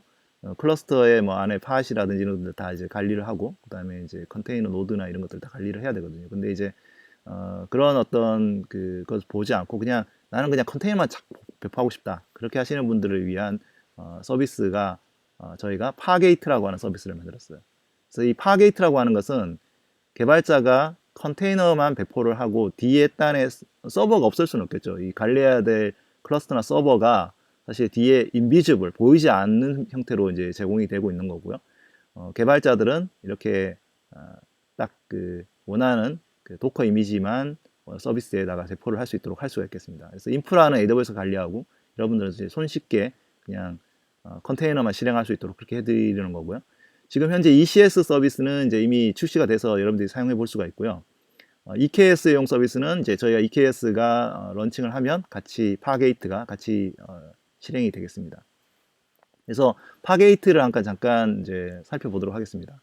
클러스터의 뭐 안에 팟이라든지 이런 것들 다 이제 관리를 하고 그다음에 이제 컨테이너 노드나 이런 것들 다 관리를 해야 되거든요. 근데 이제 그런 어떤 그것을 보지 않고 그냥 나는 그냥 컨테이너만 배포하고 싶다. 그렇게 하시는 분들을 위한 서비스가 저희가 파게이트라고 하는 서비스를 만들었어요. 그래서 이 파게이트라고 하는 것은 개발자가 컨테이너만 배포를 하고 뒤에 단에 서버가 없을 수는 없겠죠. 이 관리해야 될 클러스터나 서버가 사실 뒤에 인비지블 보이지 않는 형태로 이제 제공이 되고 있는 거고요. 개발자들은 이렇게 딱 그 원하는 그 도커 이미지만 서비스에다가 배포를 할 수 있도록 할 수가 있겠습니다. 그래서 인프라는 AWS 관리하고 여러분들은 이제 손쉽게 그냥 컨테이너만 실행할 수 있도록 그렇게 해드리는 거고요. 지금 현재 ECS 서비스는 이제 이미 출시가 돼서 여러분들이 사용해 볼 수가 있고요. EKS용 서비스는 이제 저희가 EKS가 런칭을 하면 같이 파게이트가 같이 실행이 되겠습니다. 그래서 파게이트를 잠깐 이제 살펴보도록 하겠습니다.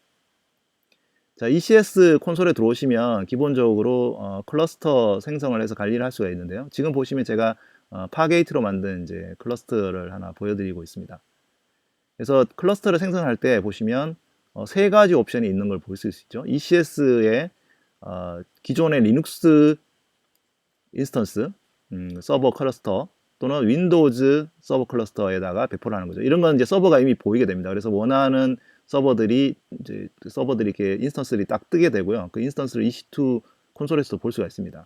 자, ECS 콘솔에 들어오시면 기본적으로 클러스터 생성을 해서 관리를 할 수가 있는데요. 지금 보시면 제가 파게이트로 만든 이제 클러스터를 하나 보여드리고 있습니다. 그래서 클러스터를 생성할 때 보시면 세 가지 옵션이 있는 걸 볼 수 있죠. ECS의 기존의 리눅스 인스턴스 서버 클러스터 또는 윈도우즈 서버 클러스터에다가 배포를 하는 거죠. 이런 건 이제 서버가 이미 보이게 됩니다. 그래서 원하는 서버들이 이렇게 인스턴스들이 딱 뜨게 되고요. 그 인스턴스를 EC2 콘솔에서도 볼 수가 있습니다.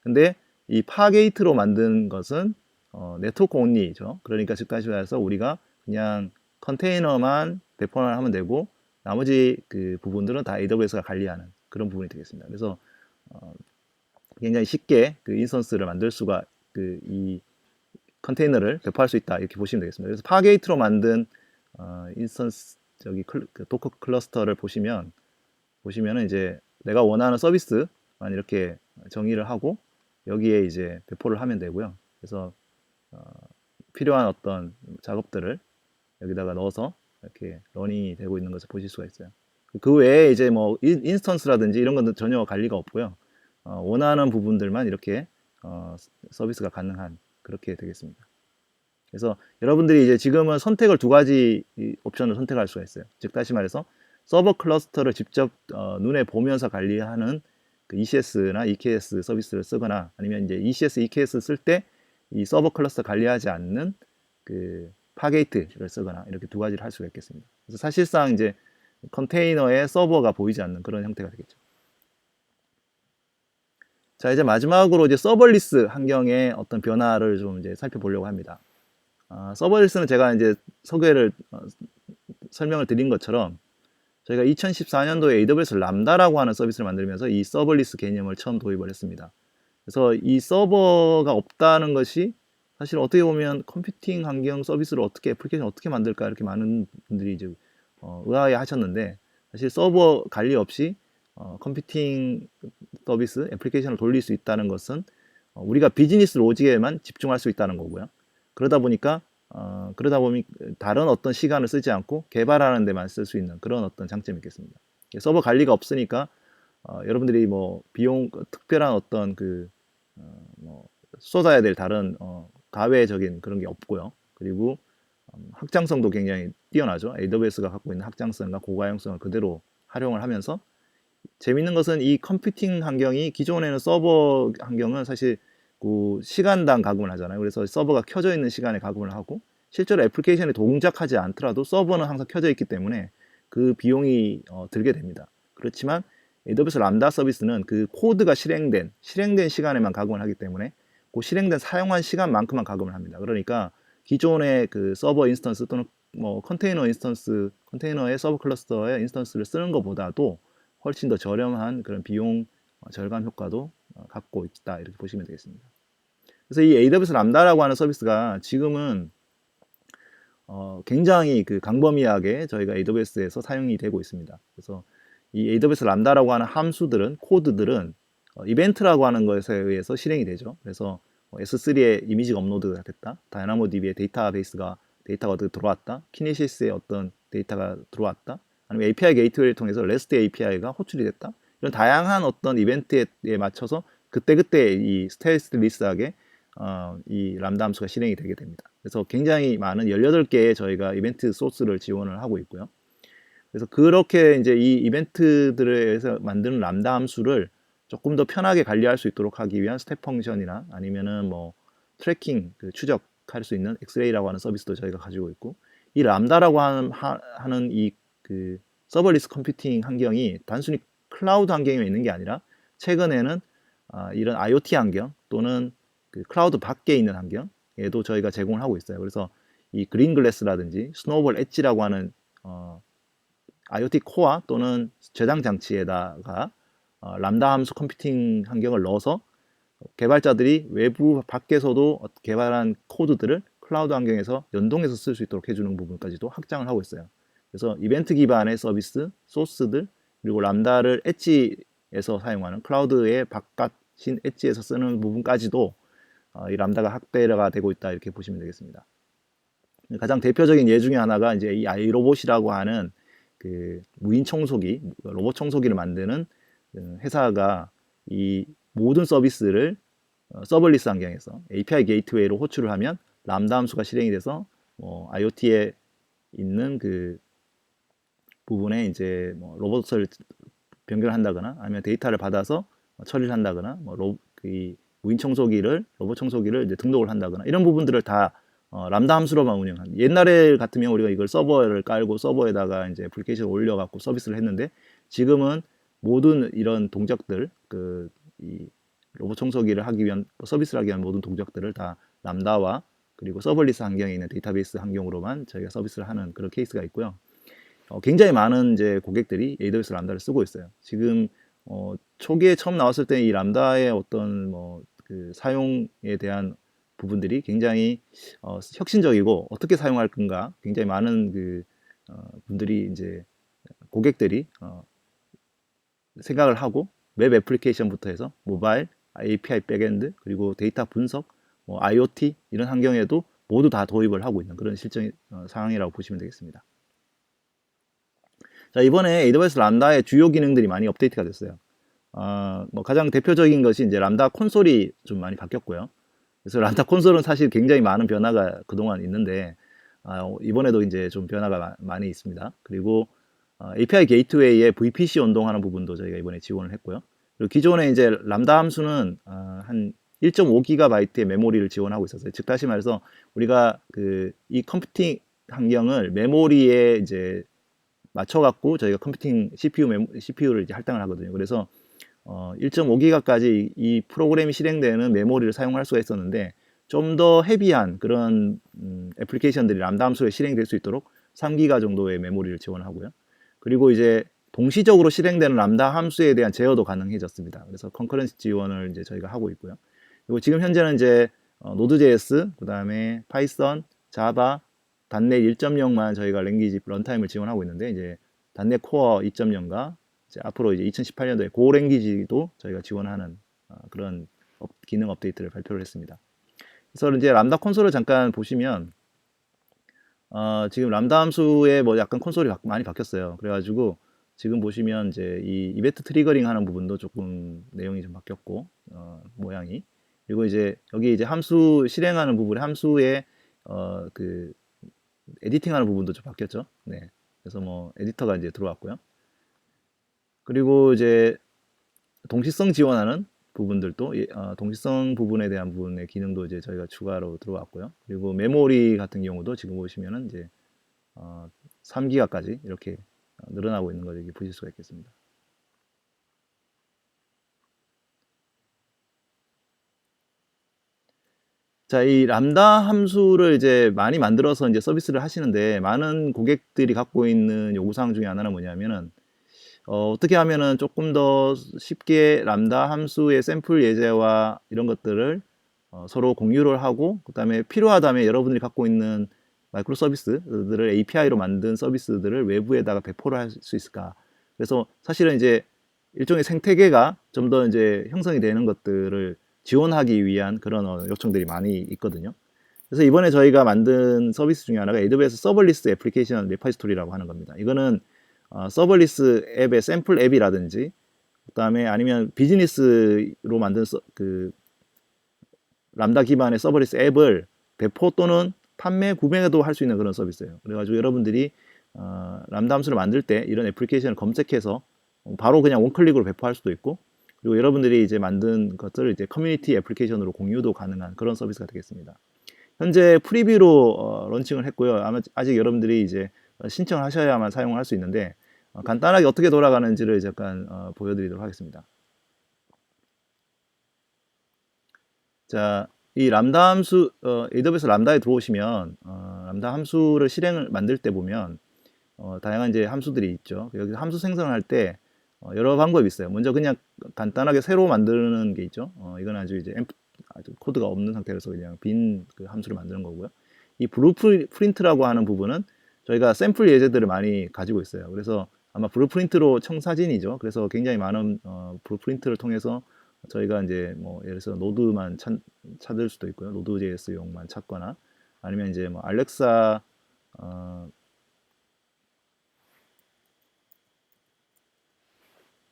근데 이 파게이트로 만든 것은 네트워크 온리죠. 그러니까 즉 다시 말해서 우리가 그냥 컨테이너만 배포만 하면 되고 나머지 그 부분들은 다 AWS가 관리하는 그런 부분이 되겠습니다. 그래서 굉장히 쉽게 그 인스턴스를 만들 수가 이 컨테이너를 배포할 수 있다 이렇게 보시면 되겠습니다. 그래서 파게이트로 만든 인스턴스 그 도커 클러스터를 보시면은 이제 내가 원하는 서비스만 이렇게 정의를 하고 여기에 이제 배포를 하면 되고요. 그래서 필요한 어떤 작업들을 여기다가 넣어서 이렇게 러닝이 되고 있는 것을 보실 수가 있어요. 그 외에 이제 뭐 인스턴스라든지 이런 건 전혀 관리가 없고요. 원하는 부분들만 이렇게 서비스가 가능한 그렇게 되겠습니다. 그래서 여러분들이 이제 지금은 선택을 두 가지 옵션을 선택할 수가 있어요. 즉 다시 말해서 서버 클러스터를 직접 눈에 보면서 관리하는 그 ECS나 EKS 서비스를 쓰거나 아니면 이제 ECS, EKS 쓸 때 이 서버 클러스터 관리하지 않는 그 파게이트를 쓰거나 이렇게 두 가지를 할 수가 있겠습니다. 그래서 사실상 이제 컨테이너에 서버가 보이지 않는 그런 형태가 되겠죠. 자, 이제 마지막으로 이제 서버리스 환경의 어떤 변화를 좀 이제 살펴보려고 합니다. 서버리스는 제가 이제 설명을 드린 것처럼 저희가 2014년도에 AWS 람다라고 하는 서비스를 만들면서 이 서버리스 개념을 처음 도입을 했습니다. 그래서 이 서버가 없다는 것이 사실 어떻게 보면 컴퓨팅 환경 서비스를 어떻게 애플리케이션 어떻게 만들까 이렇게 많은 분들이 이제 의아해 하셨는데, 사실 서버 관리 없이 컴퓨팅 서비스 애플리케이션을 돌릴 수 있다는 것은 우리가 비즈니스 로직에만 집중할 수 있다는 거고요. 그러다 보니까 그러다 보니 다른 어떤 시간을 쓰지 않고 개발하는 데만 쓸 수 있는 그런 어떤 장점이 있겠습니다. 서버 관리가 없으니까 여러분들이 뭐 비용 특별한 어떤 뭐 쏟아야 될 다른 가외적인 그런 게 없고요. 그리고 확장성도 굉장히 뛰어나죠. AWS가 갖고 있는 확장성과 고가용성을 그대로 활용을 하면서, 재밌는 것은 이 컴퓨팅 환경이 기존에는 서버 환경은 사실 그 시간당 가공을 하잖아요. 그래서 서버가 켜져 있는 시간에 가공을 하고 실제로 애플리케이션이 동작하지 않더라도 서버는 항상 켜져 있기 때문에 그 비용이 들게 됩니다. 그렇지만 AWS 람다 서비스는 그 코드가 실행된 시간에만 가공을 하기 때문에 그 실행된 사용한 시간만큼만 가공을 합니다. 그러니까 기존의 그 서버 인스턴스 또는 뭐 컨테이너 인스턴스, 컨테이너의 서버 클러스터의 인스턴스를 쓰는 것보다도 훨씬 더 저렴한 그런 비용 절감 효과도 갖고 있다, 이렇게 보시면 되겠습니다. 그래서 이 AWS 람다라고 하는 서비스가 지금은 굉장히 그 광범위하게 저희가 AWS에서 사용이 되고 있습니다. 그래서 이 AWS 람다라고 하는 함수들은, 코드들은 이벤트라고 하는 것에 의해서 실행이 되죠. 그래서 S3에 이미지가 업로드가 됐다, 다이나모DB의 데이터가 어떻게 들어왔다, 키네시스의 어떤 데이터가 들어왔다, 아니면 API 게이트웨이를 통해서 REST API가 호출이 됐다, 이런 다양한 어떤 이벤트에 맞춰서 그때그때 이 스테이스리스하게 이 람다 함수가 실행이 되게 됩니다. 그래서 굉장히 많은 18개의 저희가 이벤트 소스를 지원을 하고 있고요. 그래서 그렇게 이제 이 이벤트들에서 만드는 람다 함수를 조금 더 편하게 관리할 수 있도록 하기 위한 스텝 펑션이나 아니면은 뭐 트래킹, 추적할 수 있는 엑스레이라고 하는 서비스도 저희가 가지고 있고, 이 람다라고 하는 이 서버리스 컴퓨팅 환경이 단순히 클라우드 환경에 있는 게 아니라 최근에는 이런 IoT 환경 또는 클라우드 밖에 있는 환경에도 저희가 제공을 하고 있어요. 그래서 이 그린글래스라든지 스노우볼 엣지라고 하는 IoT 코어 또는 저장 장치에다가 람다 함수 컴퓨팅 환경을 넣어서 개발자들이 외부 밖에서도 개발한 코드들을 클라우드 환경에서 연동해서 쓸 수 있도록 해주는 부분까지도 확장을 하고 있어요. 그래서 이벤트 기반의 서비스, 소스들, 그리고 람다를 엣지에서 사용하는 클라우드의 바깥인 엣지에서 쓰는 부분까지도 이 람다가 확대가 되고 있다, 이렇게 보시면 되겠습니다. 가장 대표적인 예 중에 하나가 이제 이 아이로봇이라고 하는 무인 청소기, 로봇 청소기를 만드는 회사가 이 모든 서비스를 서버리스 환경에서 API 게이트웨이로 호출을 하면 람다 함수가 실행이 돼서 IoT에 있는 부분에 이제 뭐 로봇을 변경한다거나 아니면 데이터를 받아서 처리를 한다거나 무인 청소기를, 로봇 청소기를 이제 등록을 한다거나 이런 부분들을 다 람다 함수로만 운영합니다. 옛날에 같으면 우리가 이걸 서버를 깔고 서버에다가 이제 애플리케이션을 올려갖고 서비스를 했는데, 지금은 모든 이런 동작들, 이 로봇 청소기를 하기 위한 서비스를 하기 위한 모든 동작들을 다 람다와 그리고 서버리스 환경에 있는 데이터베이스 환경으로만 저희가 서비스를 하는 그런 케이스가 있고요. 굉장히 많은 이제 고객들이 AWS 람다를 쓰고 있어요. 지금 초기에 처음 나왔을 때 이 람다의 어떤 사용에 대한 부분들이 굉장히 혁신적이고 어떻게 사용할 건가, 굉장히 많은 분들이 이제 고객들이 생각을 하고, 웹 애플리케이션부터 해서 모바일, API 백엔드, 그리고 데이터 분석, IoT 이런 환경에도 모두 다 도입을 하고 있는 그런 실정 상황이라고 보시면 되겠습니다. 자, 이번에 AWS 람다의 주요 기능들이 많이 업데이트가 됐어요. 가장 대표적인 것이 이제 람다 콘솔이 좀 많이 바뀌었고요. 그래서 람다 콘솔은 사실 굉장히 많은 변화가 그동안 있는데 이번에도 이제 좀 변화가 많이 있습니다. 그리고 API 게이트웨이에 VPC 연동하는 부분도 저희가 이번에 지원을 했고요. 그리고 기존에 이제 람다 함수는 한 1.5GB의 메모리를 지원하고 있었어요. 즉 다시 말해서 우리가 이 컴퓨팅 환경을 메모리에 이제 맞춰갖고 저희가 컴퓨팅 CPU를 이제 할당을 하거든요. 그래서 1.5GB까지 이 프로그램이 실행되는 메모리를 사용할 수가 있었는데, 좀 더 헤비한 그런 애플리케이션들이 람다 함수에 실행될 수 있도록 3GB 정도의 메모리를 지원하고요. 그리고 이제 동시적으로 실행되는 람다 함수에 대한 제어도 가능해졌습니다. 그래서 컨커런시 지원을 이제 저희가 하고 있고요. 그리고 지금 현재는 이제 노드.js, 그 다음에 파이썬, 자바, .NET 1.0만 저희가 랭귀지 런타임을 지원하고 있는데, 이제 .NET 코어 2.0과 이제 앞으로 이제 2018년도에 고 랭귀지도 저희가 지원하는 그런 기능 업데이트를 발표를 했습니다. 그래서 이제 람다 콘솔을 잠깐 보시면 지금 람다 함수에 뭐 약간 콘솔이 많이 바뀌었어요. 그래가지고 지금 보시면 이제 이 이벤트 트리거링 하는 부분도 조금 내용이 좀 바뀌었고 모양이, 그리고 이제 여기 이제 함수 실행하는 부분에 함수에 그 에디팅하는 부분도 좀 바뀌었죠. 네. 그래서 뭐 에디터가 이제 들어왔고요. 그리고 이제 동시성 지원하는 부분들도 동시성 부분에 대한 부분의 기능도 이제 저희가 추가로 들어왔고요. 그리고 메모리 같은 경우도 지금 보시면은 이제 3기가까지 이렇게 늘어나고 있는 걸 이렇게 보실 수가 있겠습니다. 자, 이 람다 함수를 이제 많이 만들어서 이제 서비스를 하시는데, 많은 고객들이 갖고 있는 요구사항 중에 하나는 뭐냐면은 어떻게 하면은 조금 더 쉽게 람다 함수의 샘플 예제와 이런 것들을 서로 공유를 하고, 그 다음에 필요하다면 여러분들이 갖고 있는 마이크로 서비스들을 API로 만든 서비스들을 외부에다가 배포를 할 수 있을까. 그래서 사실은 이제 일종의 생태계가 좀 더 이제 형성이 되는 것들을 지원하기 위한 그런 요청들이 많이 있거든요. 그래서 이번에 저희가 만든 서비스 중에 하나가 AWS 서버리스 애플리케이션 레파지토리라고 하는 겁니다. 이거는 서버리스 앱의 샘플 앱이라든지, 그다음에 아니면 비즈니스로 만든 그 람다 기반의 서버리스 앱을 배포 또는 판매, 구매도 할 수 있는 그런 서비스예요. 그래가지고 여러분들이 람다 함수를 만들 때 이런 애플리케이션을 검색해서 바로 그냥 원클릭으로 배포할 수도 있고, 그리고 여러분들이 이제 만든 것들을 이제 커뮤니티 애플리케이션으로 공유도 가능한 그런 서비스가 되겠습니다. 현재 프리뷰로 런칭을 했고요. 아마 아직 여러분들이 이제 신청을 하셔야만 사용을 할 수 있는데, 간단하게 어떻게 돌아가는지를 잠깐 보여드리도록 하겠습니다. 자, 이 람다 함수, AWS 람다에 들어오시면 람다 함수를 실행을 만들 때 보면 다양한 이제 함수들이 있죠. 여기 함수 생성할 때 여러 방법이 있어요. 먼저 그냥 간단하게 새로 만드는 게 있죠. 이건 아주 이제 아주 코드가 없는 상태에서 그냥 빈 그 함수를 만드는 거고요. 이 블루프린트라고 하는 부분은 저희가 샘플 예제들을 많이 가지고 있어요. 그래서 아마 블루프린트로 청사진이죠. 그래서 굉장히 많은 블루프린트를 통해서 저희가 이제 뭐 예를 들어서 노드만 찾을 수도 있고요. 노드.js용만 찾거나, 아니면 이제 뭐 알렉사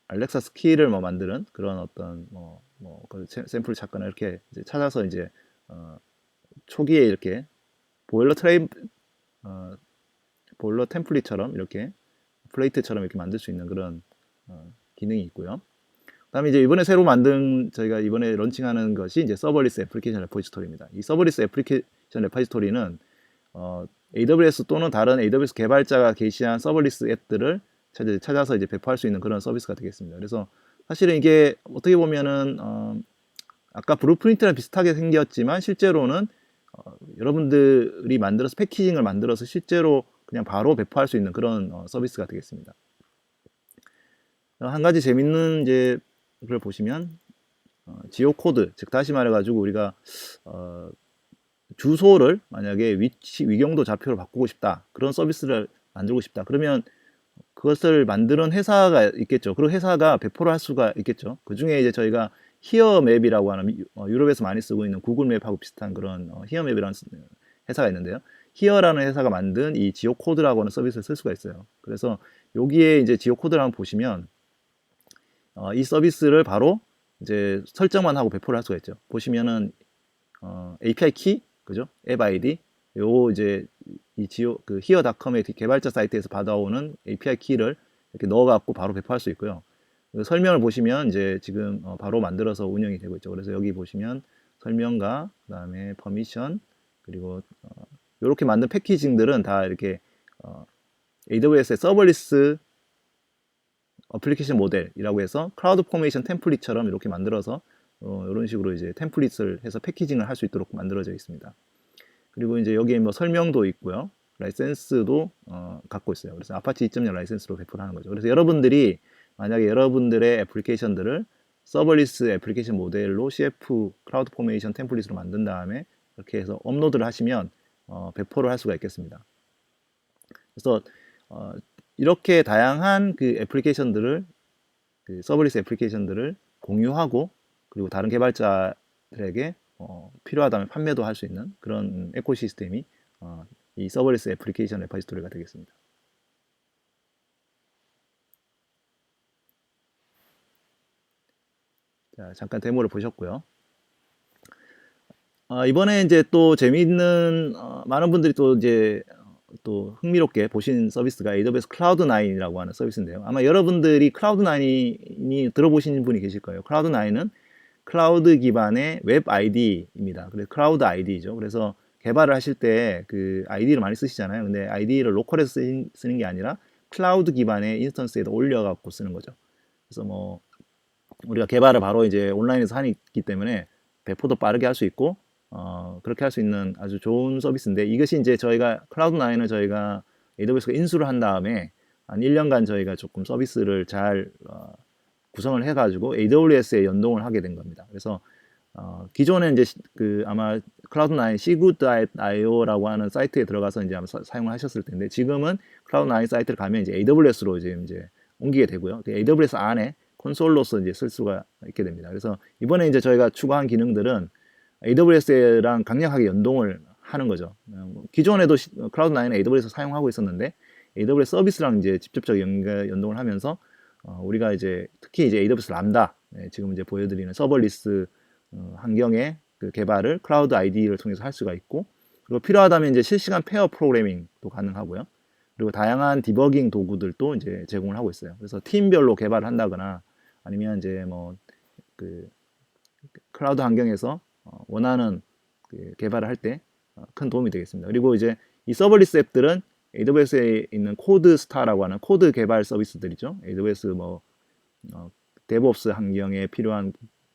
알렉사 스킬을 뭐 만드는 그런 어떤 그 샘플을 찾거나 이렇게 이제 찾아서 이제 초기에 이렇게 보일러 트레이 보일러 템플릿처럼 이렇게 플레이트처럼 이렇게 만들 수 있는 그런 기능이 있고요. 그다음에 이제 이번에 새로 만든 저희가 이번에 런칭하는 것이 이제 서버리스 애플리케이션 레포지토리입니다. 이 서버리스 애플리케이션 레포지토리는 AWS 또는 다른 AWS 개발자가 게시한 서버리스 앱들을 찾아서 이제 배포할 수 있는 그런 서비스가 되겠습니다. 그래서 사실은 이게 어떻게 보면은 아까 블루프린트랑 비슷하게 생겼지만 실제로는 여러분들이 만들어서 패키징을 만들어서 실제로 그냥 바로 배포할 수 있는 그런 서비스가 되겠습니다. 한 가지 재밌는 이제 걸 보시면 지오 코드, 즉 다시 말해가지고 우리가 주소를 만약에 위경도 좌표로 바꾸고 싶다, 그런 서비스를 만들고 싶다, 그러면 그것을 만드는 회사가 있겠죠. 그리고 회사가 배포를 할 수가 있겠죠. 그 중에 이제 저희가 히어맵이라고 하는 유럽에서 많이 쓰고 있는 구글 맵하고 비슷한 그런 히어맵이라는 회사가 있는데요. 히어라는 회사가 만든 이 지오 코드라고 하는 서비스를 쓸 수가 있어요. 그래서 여기에 이제 지오 코드를 한번 보시면 이 서비스를 바로 이제 설정만 하고 배포를 할 수가 있죠. 보시면은 API 키, 그죠? 앱 아이디, 요 이제 이 지오 그 히어닷컴의 개발자 사이트에서 받아오는 API 키를 이렇게 넣어갖고 바로 배포할 수 있고요. 그 설명을 보시면 이제 지금 바로 만들어서 운영이 되고 있죠. 그래서 여기 보시면 설명과 그다음에 퍼미션, 그리고 이렇게 만든 패키징들은 다 이렇게 AWS의 서버리스 어플리케이션 모델이라고 해서 클라우드 포메이션 템플릿처럼 이렇게 만들어서 이런 식으로 이제 템플릿을 해서 패키징을 할 수 있도록 만들어져 있습니다. 그리고 이제 여기에 뭐 설명도 있고요. 라이센스도 갖고 있어요. 그래서 아파치 2.0 라이센스로 배포를 하는 거죠. 그래서 여러분들이 만약에 여러분들의 애플리케이션들을 서버리스 애플리케이션 모델로 CF 클라우드 포메이션 템플릿으로 만든 다음에 이렇게 해서 업로드를 하시면 배포를 할 수가 있겠습니다. 그래서 이렇게 다양한 그 애플리케이션들을 그 서버리스 애플리케이션들을 공유하고 그리고 다른 개발자들에게 필요하다면 판매도 할 수 있는 그런 에코시스템이 이 서버리스 애플리케이션 레파지토리가 되겠습니다. 자, 잠깐 데모를 보셨고요. 이번에 이제 또 재미있는 많은 분들이 또 이제 또 흥미롭게 보신 서비스가 AWS 클라우드9이라고 하는 서비스인데요. 아마 여러분들이 클라우드9이 들어보신 분이 계실 거예요. 클라우드9은 클라우드 기반의 웹 ID입니다. 그래서 클라우드 ID죠. 그래서 개발을 하실 때 그 ID를 많이 쓰시잖아요. 근데 ID를 로컬에서 쓰는 게 아니라 클라우드 기반의 인스턴스에다 올려갖고 쓰는 거죠. 그래서 뭐 우리가 개발을 바로 이제 온라인에서 하기 때문에 배포도 빠르게 할 수 있고 그렇게 할 수 있는 아주 좋은 서비스인데 이것이 이제 저희가 클라우드9을 저희가 AWS가 인수를 한 다음에 한 1년간 저희가 조금 서비스를 잘 구성을 해가지고 AWS에 연동을 하게 된 겁니다. 그래서 기존에 이제 그 아마 클라우드9 cgood.io라고 하는 사이트에 들어가서 이제 아마 사용을 하셨을 텐데 지금은 클라우드9 사이트를 가면 이제 AWS로 이제 옮기게 되고요. AWS 안에 콘솔로서 이제 쓸 수가 있게 됩니다. 그래서 이번에 이제 저희가 추가한 기능들은 AWS랑 강력하게 연동을 하는 거죠. 기존에도 클라우드9은 AWS 사용하고 있었는데 AWS 서비스랑 이제 직접적 연동을 하면서 우리가 이제 특히 이제 AWS 람다 지금 이제 보여드리는 서버리스 환경의 그 개발을 클라우드 ID를 통해서 할 수가 있고 그리고 필요하다면 이제 실시간 페어 프로그래밍도 가능하고요. 그리고 다양한 디버깅 도구들도 이제 제공을 하고 있어요. 그래서 팀별로 개발을 한다거나 아니면 이제 뭐 그 클라우드 환경에서 원하는 그 개발을 할 때 큰 도움이 되겠습니다. 그리고 이제 이 서버리스 앱들은 AWS에 있는 코드 스타라고 하는 코드 개발 서비스들이죠. AWS 뭐 데브옵스 환경에 필요한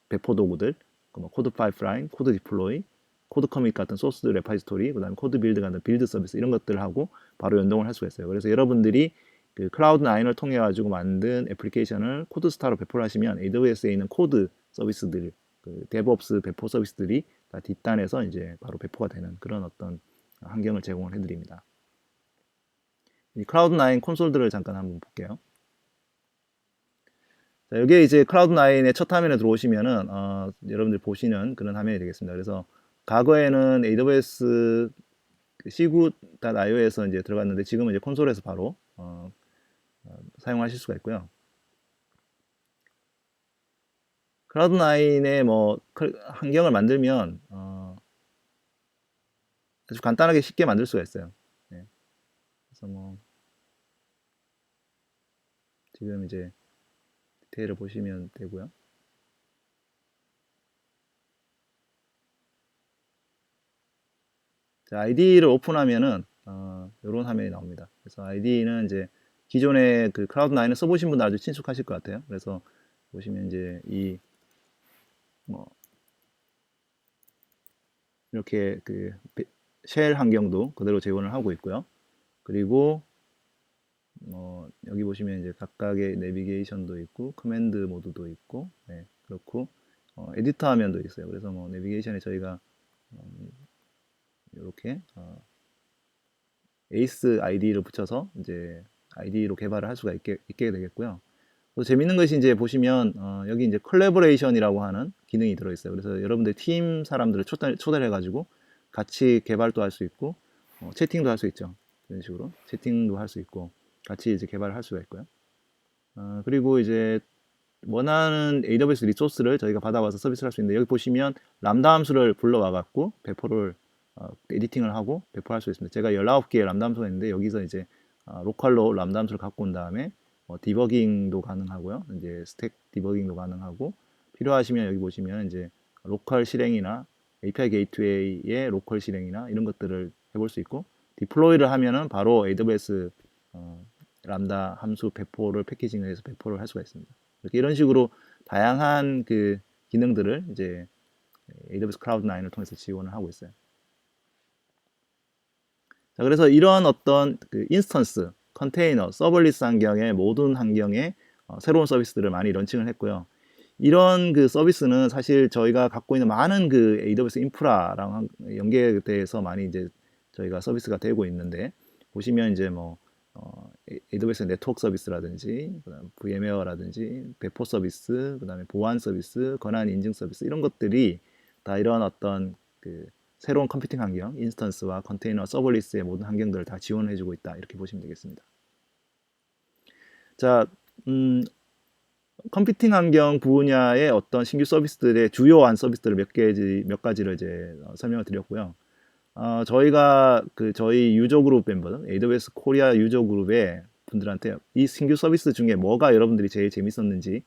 배포 도구들, 뭐 코드 파이프라인, 코드 디플로이, 코드 커밋 같은 소스 레파지토리, 그다음에 코드 빌드 같은 빌드 서비스 이런 것들하고 바로 연동을 할 수가 있어요. 그래서 여러분들이 그 클라우드9을 통해 가지고 만든 애플리케이션을 코드 스타로 배포를 하시면 AWS에 있는 코드 서비스들, 그 데브옵스 배포 서비스들이 다 뒷단에서 이제 바로 배포가 되는 그런 어떤 환경을 제공을 해드립니다. 이 클라우드9 콘솔들을 잠깐 한번 볼게요. 자, 여기에 이제 클라우드9의 첫 화면에 들어오시면은 여러분들 보시는 그런 화면이 되겠습니다. 그래서 과거에는 AWS cgood.io에서 이제 들어갔는데 지금은 이제 콘솔에서 바로 사용하실 수가 있고요. 클라우드9의 뭐 환경을 만들면 아주 간단하게 쉽게 만들 수가 있어요. 네. 그래서 뭐 지금 이제 디테일을 보시면 되고요. 자, ID를 오픈하면은 이런 화면이 나옵니다. 그래서 ID는 이제 기존에 그 클라우드9을 써보신 분들 아주 친숙하실 것 같아요. 그래서 보시면 이제 이 뭐 이렇게 그 쉘 환경도 그대로 제공을 하고 있고요. 그리고 여기 보시면 이제 각각의 내비게이션도 있고 커맨드 모드도 있고 그렇고 에디터 화면도 있어요. 그래서 뭐 내비게이션에 저희가 이렇게 에이스 아이디를 붙여서 이제 아이디로 개발을 할 수가 있게 되겠고요. 또 재밌는 것이 이제 보시면 여기 이제 컬래버레이션이라고 하는 기능이 들어있어요. 그래서 여러분들 팀 사람들을 초대를 해가지고 같이 개발도 할 수 있고 채팅도 할 수 있죠. 이런 식으로 채팅도 할 수 있고 같이 이제 개발을 할 수가 있고요. 그리고 이제 원하는 AWS 리소스를 저희가 받아와서 서비스를 할 수 있는데 여기 보시면 람다 함수를 불러와 갖고 배포를 에디팅을 하고 배포할 수 있습니다. 제가 19개의 람다 함수가 있는데 여기서 이제 로컬로 람다 함수를 갖고 온 다음에 디버깅도 가능하고요. 이제 스택 디버깅도 가능하고 필요하시면 여기 보시면 이제 로컬 실행이나 API 게이트웨이의 로컬 실행이나 이런 것들을 해볼 수 있고 디플로이를 하면은 바로 AWS 람다 함수 배포를 패키징을 해서 배포를 할 수가 있습니다. 이렇게 이런 식으로 다양한 그 기능들을 이제 AWS 클라우드9을 통해서 지원을 하고 있어요. 자, 그래서 이런 어떤 그 인스턴스, 컨테이너, 서벌리스 환경의 모든 환경에 새로운 서비스들을 많이 런칭을 했고요. 이런 그 서비스는 사실 저희가 갖고 있는 많은 그 AWS 인프라랑 연계돼서 많이 이제 저희가 서비스가 되고 있는데, 보시면 이제 뭐 AWS 네트워크 서비스라든지, 그다음 VM웨어라든지, 배포 서비스, 그다음에 보안 서비스, 권한 인증 서비스, 이런 것들이 다 이런 어떤 그 새로운 컴퓨팅 환경, 인스턴스와 컨테이너, 서버리스의 모든 환경들을 다 지원해주고 있다, 이렇게 보시면 되겠습니다. 자, 컴퓨팅 환경 분야의 어떤 신규 서비스들의 주요한 서비스들을 몇 가지를 이제 설명을 드렸고요. 저희가 저희 유저 그룹 멤버, AWS 코리아 유저 그룹의 분들한테 이 신규 서비스 중에 뭐가 여러분들이 제일 재밌었는지를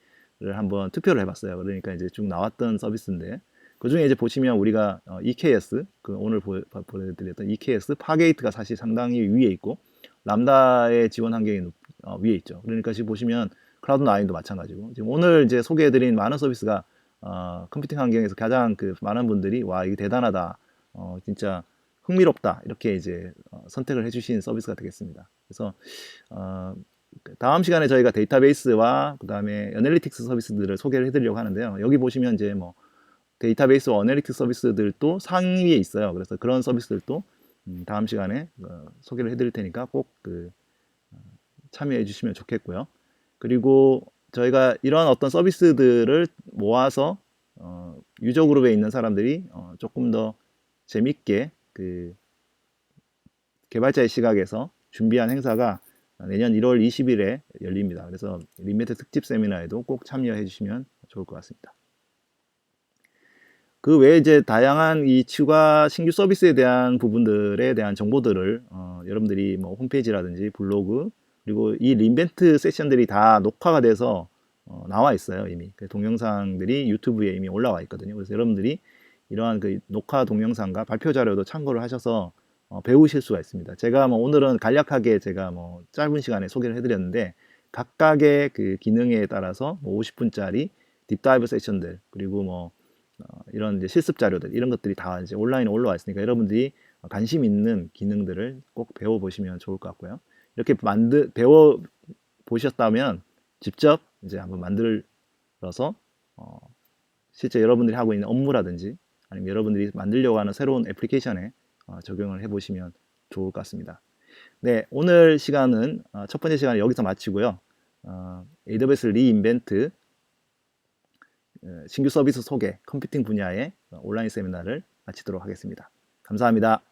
한번 투표를 해봤어요. 그러니까 이제 쭉 나왔던 서비스인데, 그 중에 이제 보시면 우리가 EKS, 오늘 보여드렸던 EKS 파게이트가 사실 상당히 위에 있고, 람다의 지원 환경이 위에 있죠. 그러니까 지금 보시면 클라우드9도 마찬가지고, 지금 오늘 이제 소개해드린 많은 서비스가 컴퓨팅 환경에서 가장 많은 분들이 와, 이게 대단하다, 진짜 흥미롭다, 이렇게 이제 선택을 해주신 서비스가 되겠습니다. 그래서 다음 시간에 저희가 데이터베이스와 그 다음에 애널리틱스 서비스들을 소개를 해드리려고 하는데요. 여기 보시면 이제 뭐 데이터베이스와 애널리틱스 서비스들도 상위에 있어요. 그래서 그런 서비스들도 다음 시간에 소개를 해드릴 테니까 꼭 참여해 주시면 좋겠고요. 그리고 저희가 이런 어떤 서비스들을 모아서 유저 그룹에 있는 사람들이 조금 더 재밌게 개발자의 시각에서 준비한 행사가 내년 1월 20일에 열립니다. 그래서 리메트 특집 세미나에도 꼭 참여해 주시면 좋을 것 같습니다. 그 외에 이제 다양한 이 추가 신규 서비스에 대한 부분들에 대한 정보들을 여러분들이 뭐 홈페이지라든지 블로그, 그리고 이 린벤트 세션들이 다 녹화가 돼서 나와 있어요. 이미 그 동영상들이 유튜브에 이미 올라와 있거든요. 그래서 여러분들이 이러한 그 녹화 동영상과 발표 자료도 참고를 하셔서 배우실 수가 있습니다. 제가 뭐 오늘은 간략하게 제가 뭐 짧은 시간에 소개를 해드렸는데, 각각의 그 기능에 따라서 뭐 50분짜리 딥다이브 세션들, 그리고 뭐 이런 이제 실습 자료들, 이런 것들이 다 이제 온라인에 올라와 있으니까 여러분들이 관심 있는 기능들을 꼭 배워 보시면 좋을 것 같고요. 이렇게 배워 보셨다면 직접 이제 한번 만들어서 실제 여러분들이 하고 있는 업무라든지, 아니면 여러분들이 만들려고 하는 새로운 애플리케이션에 적용을 해 보시면 좋을 것 같습니다. 네, 오늘 시간은 첫 번째 시간을 여기서 마치고요. AWS 리인벤트 신규 서비스 소개, 컴퓨팅 분야의 온라인 세미나를 마치도록 하겠습니다. 감사합니다.